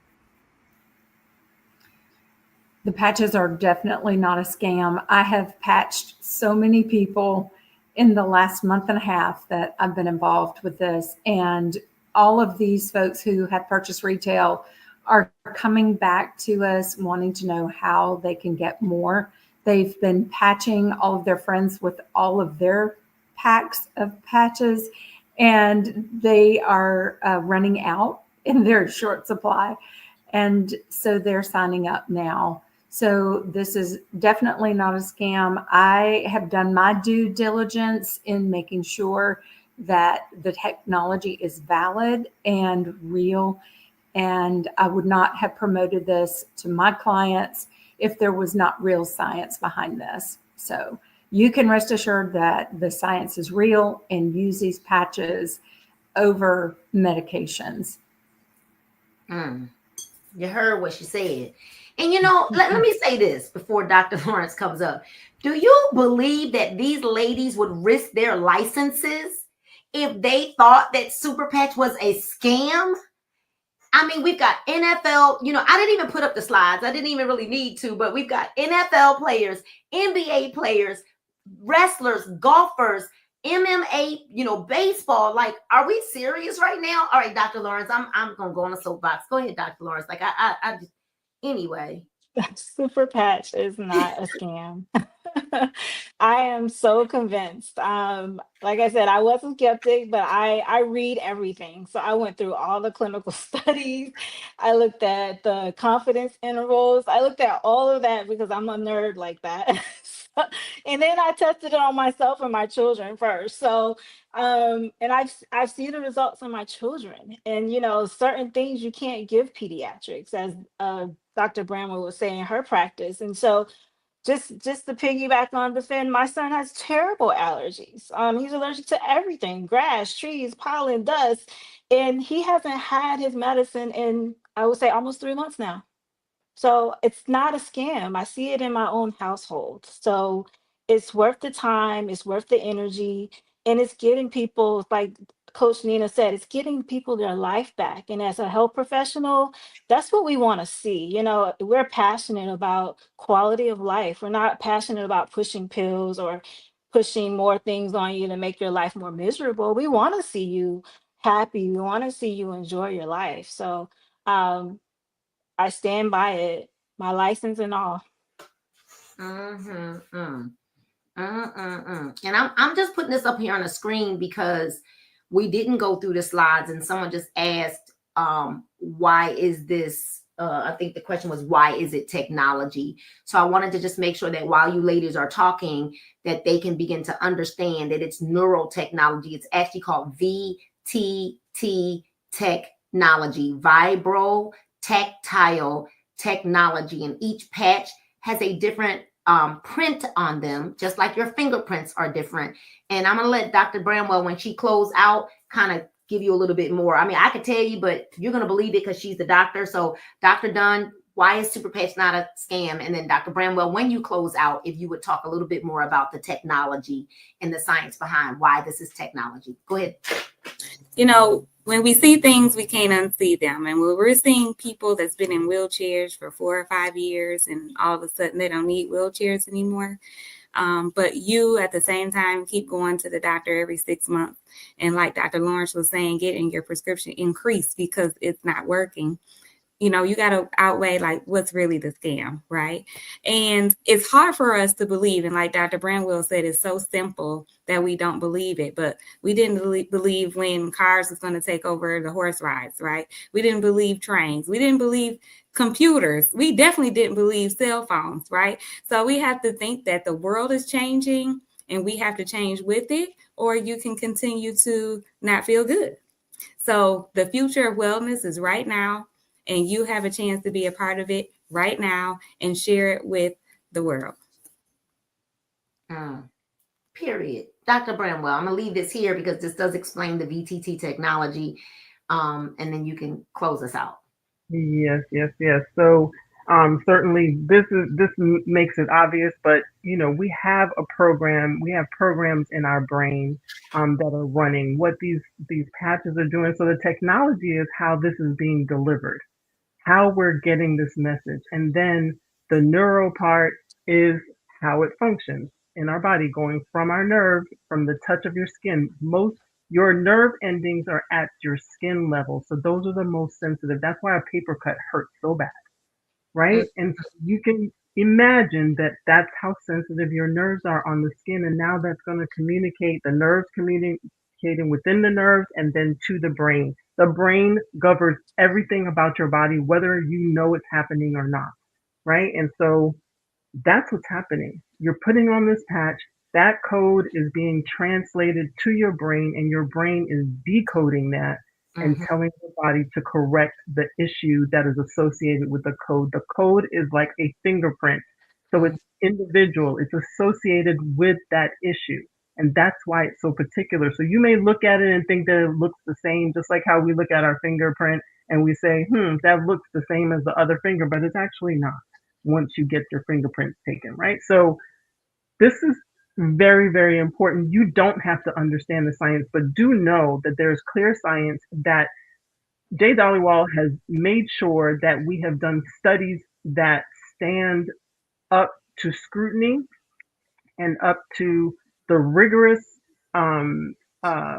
The patches are definitely not a scam. I have patched so many people in the last month and a half that I've been involved with this. And all of these folks who have purchased retail are coming back to us wanting to know how they can get more. They've been patching all of their friends with all of their packs of patches, and they are running out in their short supply. And so they're signing up now. So this is definitely not a scam. I have done my due diligence in making sure that the technology is valid and real. And I would not have promoted this to my clients if there was not real science behind this. So you can rest assured that the science is real, and use these patches over medications. You heard what she said. And let me say this before Dr. Lawrence comes up. Do you believe that these ladies would risk their licenses if they thought that Superpatch was a scam. I mean, we've got NFL, I didn't even put up the slides. I didn't even really need to, but we've got NFL players, NBA players, wrestlers, golfers, MMA, baseball. Like, are we serious right now? All right, Dr. Lawrence, I'm gonna go on a soapbox. Go ahead, Dr. Lawrence. Like, I just, anyway. Super Patch is not a scam. I am so convinced. Like I said, I was a skeptic, but I read everything. So I went through all the clinical studies. I looked at the confidence intervals. I looked at all of that because I'm a nerd like that. And then I tested it on myself and my children first. So and I've seen the results on my children. And certain things you can't give pediatrics, as Dr. Bramwell was saying in her practice. And so just to piggyback on the Finn, my son has terrible allergies. He's allergic to everything: grass, trees, pollen, dust. And he hasn't had his medicine in, I would say, almost 3 months now. So it's not a scam. I see it in my own household. So it's worth the time, it's worth the energy, and it's getting people, like Coach Nina said, it's getting people their life back. And as a health professional, that's what we want to see. We're passionate about quality of life. We're not passionate about pushing pills or pushing more things on you to make your life more miserable. We want to see you happy. We want to see you enjoy your life. So, um, I stand by it, my license and all. And I'm just putting this up here on the screen because we didn't go through the slides, and someone just asked, why is this? I think the question was, why is it technology? So I wanted to just make sure that while you ladies are talking, that they can begin to understand that it's neural technology. It's actually called VTT technology, vibro tactile technology, and each patch has a different print on them, just like your fingerprints are different. And I'm gonna let Dr. Bramwell, when she close out, kind of give you a little bit more. I mean, I could tell you, but you're gonna believe it because she's the doctor. So Dr. Dunn, why is Superpatch not a scam? And then Dr. Bramwell, when you close out, if you would talk a little bit more about the technology and the science behind why this is technology. Go ahead. When we see things, we can't unsee them. And when we're seeing people that's been in wheelchairs for 4 or 5 years, and all of a sudden they don't need wheelchairs anymore. But you, at the same time, keep going to the doctor every 6 months. And like Dr. Lawrence was saying, getting your prescription increased because it's not working. You got to outweigh like what's really the scam, right? And it's hard for us to believe. And like Dr. Bramwell said, it's so simple that we don't believe it. But we didn't believe when cars was going to take over the horse rides, right? We didn't believe trains. We didn't believe computers. We definitely didn't believe cell phones, right? So we have to think that the world is changing and we have to change with it, or you can continue to not feel good. So the future of wellness is right now. And you have a chance to be a part of it right now and share it with the world. Period. Dr. Bramwell, I'm going to leave this here because this does explain the VTT technology. And then you can close us out. Yes. So certainly this makes it obvious, but we have a program. We have programs in our brain that are running what these patches are doing. So the technology is how this is being delivered, how we're getting this message. And then the neural part is how it functions in our body, going from our nerves, from the touch of your skin. Your nerve endings are at your skin level. So those are the most sensitive. That's why a paper cut hurts so bad, right? And so you can imagine that that's how sensitive your nerves are on the skin. And now that's going to communicate, the nerves communicating within the nerves and then to the brain. The brain governs everything about your body, whether you know it's happening or not, right? And so that's what's happening. You're putting on this patch, that code is being translated to your brain, and your brain is decoding that and telling your body to correct the issue that is associated with the code. The code is like a fingerprint. So it's individual, it's associated with that issue. And that's why it's so particular. So you may look at it and think that it looks the same, just like how we look at our fingerprint and we say, that looks the same as the other finger, but it's actually not once you get your fingerprints taken, right? So this very, very important. You don't have to understand the science, but do know that there's clear science that Jay Dollywall has made sure that we have done studies that stand up to scrutiny and up to the rigorous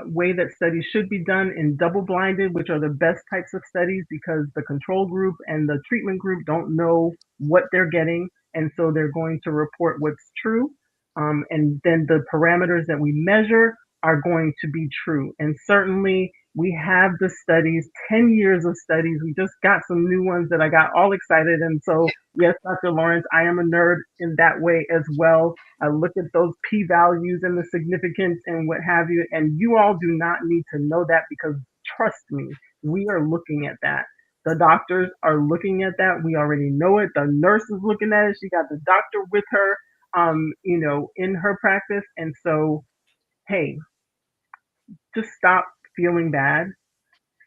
way that studies should be done in double blinded, which are the best types of studies because the control group and the treatment group don't know what they're getting. And so they're going to report what's true. And then the parameters that we measure are going to be true. And certainly we have the studies, 10 years of studies. We just got some new ones that I got all excited. And so, yes, Dr. Lawrence, I am a nerd in that way as well. I look at those p-values and the significance and what have you. And you all do not need to know that because trust me, we are looking at that. The doctors are looking at that. We already know it. The nurse is looking at it. She got the doctor with her, in her practice. And so, hey, just stop feeling bad.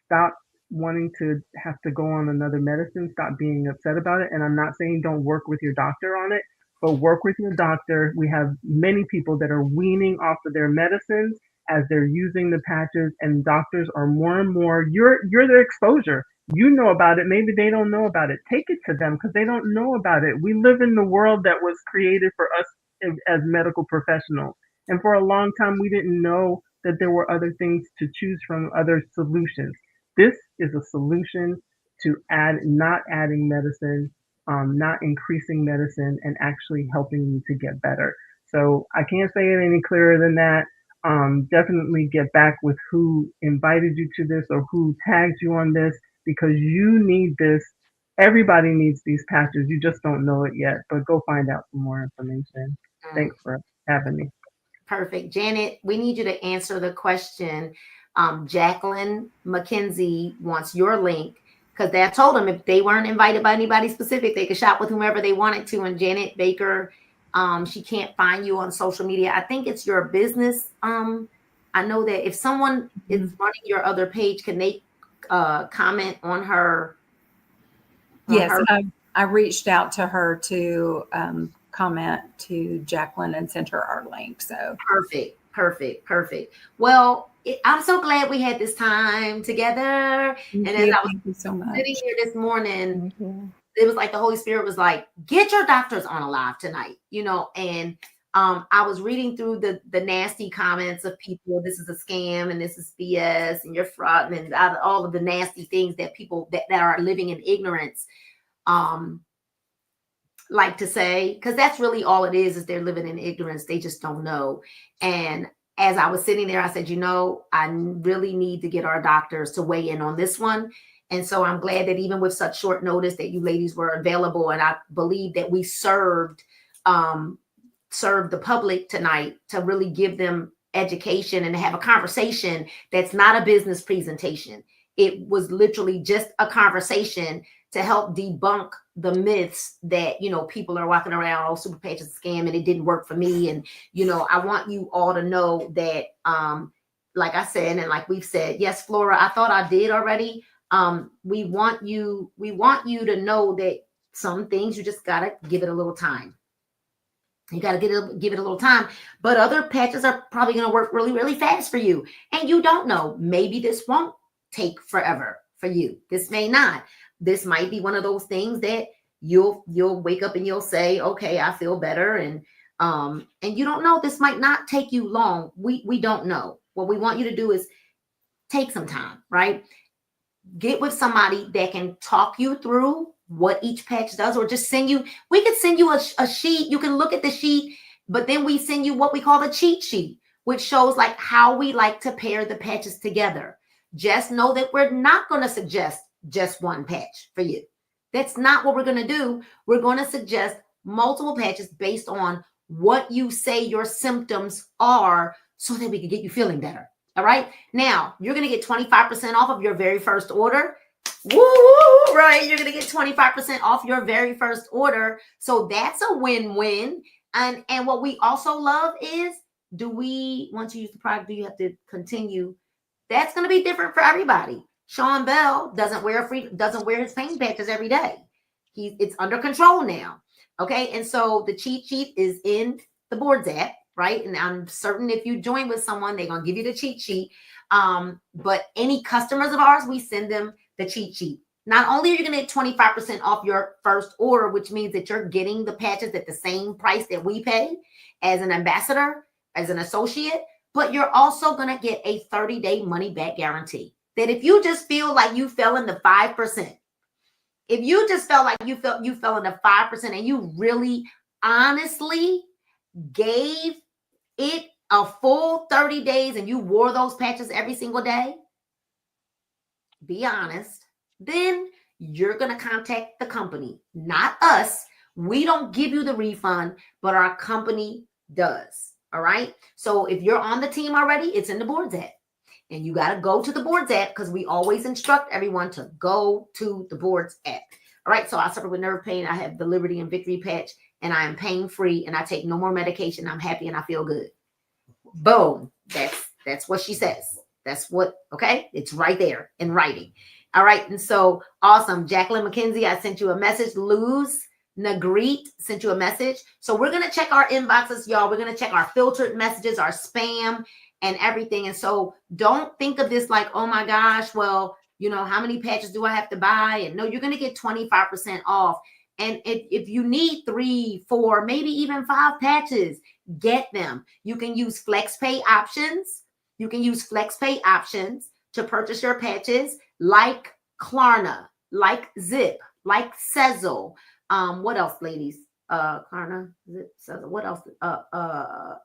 Stop wanting to have to go on another medicine. Stop being upset about it. And I'm not saying don't work with your doctor on it, but work with your doctor. We have many people that are weaning off of their medicines as they're using the patches, and doctors are more and more, you're their exposure. You know about it. Maybe they don't know about it. Take it to them because they don't know about it. We live in the world that was created for us as medical professionals. And for a long time, we didn't know that there were other things to choose from, other solutions. This is a solution to not adding medicine, not increasing medicine, and actually helping you to get better. So I can't say it any clearer than that. Definitely get back with who invited you to this or who tagged you on this because you need this. Everybody needs these patches. You just don't know it yet, but go find out some more information. Thanks for having me. Perfect. Janet, we need you to answer the question. Jacqueline McKenzie wants your link because they told them if they weren't invited by anybody specific, they could shop with whomever they wanted to. And Janet Baker, she can't find you on social media. I think it's your business. I know that if someone is running your other page, can they comment on her? Yes, I reached out to her to comment to Jacqueline and sent her our link. So perfect. Well, I'm so glad we had this time together. Thank and you. as I was Thank you so much. sitting here this morning, it was like the Holy Spirit was like, get your doctors on alive tonight, and I was reading through the nasty comments of people. This is a scam and this is BS and you're fraud and all of the nasty things that people that are living in ignorance like to say, because that's really all it is they're living in ignorance. They just don't know. And as I was sitting there, I said, I really need to get our doctors to weigh in on this one. And so I'm glad that even with such short notice that you ladies were available. And I believe that we served the public tonight to really give them education and to have a conversation that's not a business presentation. It was literally just a conversation to help debunk the myths that, people are walking around, oh, Superpatch is a scam and it didn't work for me. And, I want you all to know that, like I said, and like we've said, yes, Flora, I thought I did already. We want you to know that some things you just got to give it a little time. You got to give it a little time, but other patches are probably going to work really, really fast for you. And you don't know, maybe this won't take forever for you. This may not. This might be one of those things that you'll wake up and you'll say, okay, I feel better. And you don't know, this might not take you long. We don't know. What we want you to do is take some time, right? Get with somebody that can talk you through what each patch does, or just we could send you a sheet. You can look at the sheet, but then we send you what we call the cheat sheet, which shows like how we like to pair the patches together. Just know that we're not going to suggest just one patch for you. That's not what we're going to do. We're going to suggest multiple patches based on what you say your symptoms are so that we can get you feeling better. All right. Now you're going to get 25% off of your very first order. Woo, right. You're going to get 25% off your very first order. So that's a win-win. And what we also love is, once you use the product, do you have to continue? That's going to be different for everybody. Sean Bell doesn't wear his pain patches every day. It's under control now. Okay. And so the cheat sheet is in the Boards app. right? And I'm certain if you join with someone, they're gonna give you the cheat sheet. But any customers of ours, we send them the cheat sheet. Not only are you gonna get 25% off your first order, which means that you're getting the patches at the same price that we pay as an ambassador, as an associate, but you're also gonna get a 30-day money back guarantee. That if you just feel like you fell in the 5%, if you just felt like you fell in the 5% and you really honestly gave it a full 30 days and you wore those patches every single day, be honest, then you're going to contact the company, not us. We don't give you the refund, but our company does. All right. So if you're on the team already, it's in the boards app. And you got to go to the boards app because we always instruct everyone to go to the boards app. All right. So I suffer with nerve pain. I have the Liberty and Victory patch and I am pain free and I take no more medication. I'm happy and I feel good. Boom. That's what she says. That's what, okay. It's right there in writing. All right. And so awesome. Jacqueline McKenzie, I sent you a message. Luz Nagreet sent you a message. So we're going to check our inboxes, y'all. We're going to check our filtered messages, our spam and everything. And so don't think of this like, oh my gosh, well, you know, how many patches do I have to buy? And no, you're going to get 25% off. And if you need 3, 4, maybe even 5 patches, get them. You can use flex pay options. You can use flex pay options to purchase your patches like Klarna, like Zip, like Sezzle. What else, ladies? Klarna, Zip, Sezzle. What else?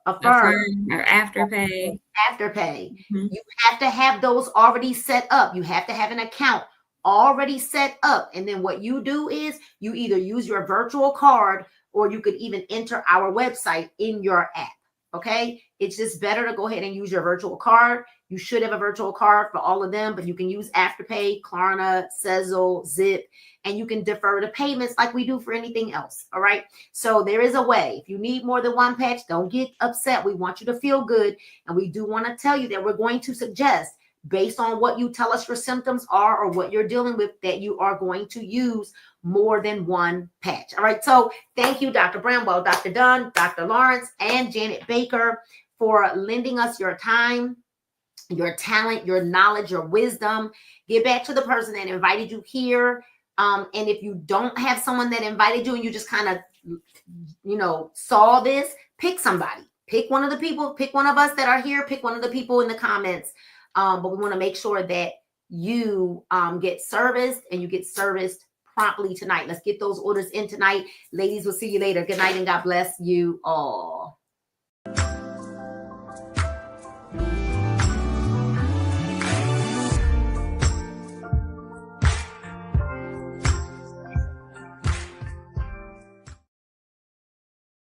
Affirm or Afterpay. Afterpay. You have to have those already set up. You have to have an account already set up. And then what you do is you either use your virtual card or you could even enter our website in your app. Okay. It's just better to go ahead and use your virtual card. You should have a virtual card for all of them, but you can use Afterpay, Klarna, Sezzle, Zip, and you can defer the payments like we do for anything else. All right. So there is a way. If you need more than one patch, don't get upset. We want you to feel good. And we do want to tell you that we're going to suggest, based on what you tell us your symptoms are or what you're dealing with, that you are going to use more than one patch. All right. So thank you, Dr. Bramwell, Dr. Dunn, Dr. Lawrence, and Janet Baker for lending us your time, your talent, your knowledge, your wisdom. Get back to the person that invited you here. And if you don't have someone that invited you and you just kind of, you know, saw this, pick somebody. Pick one of the people, pick one of us that are here, pick one of the people in the comments. But we want to make sure that you get serviced and you get serviced promptly tonight. Let's get those orders in tonight. Ladies, we'll see you later. Good night and God bless you all.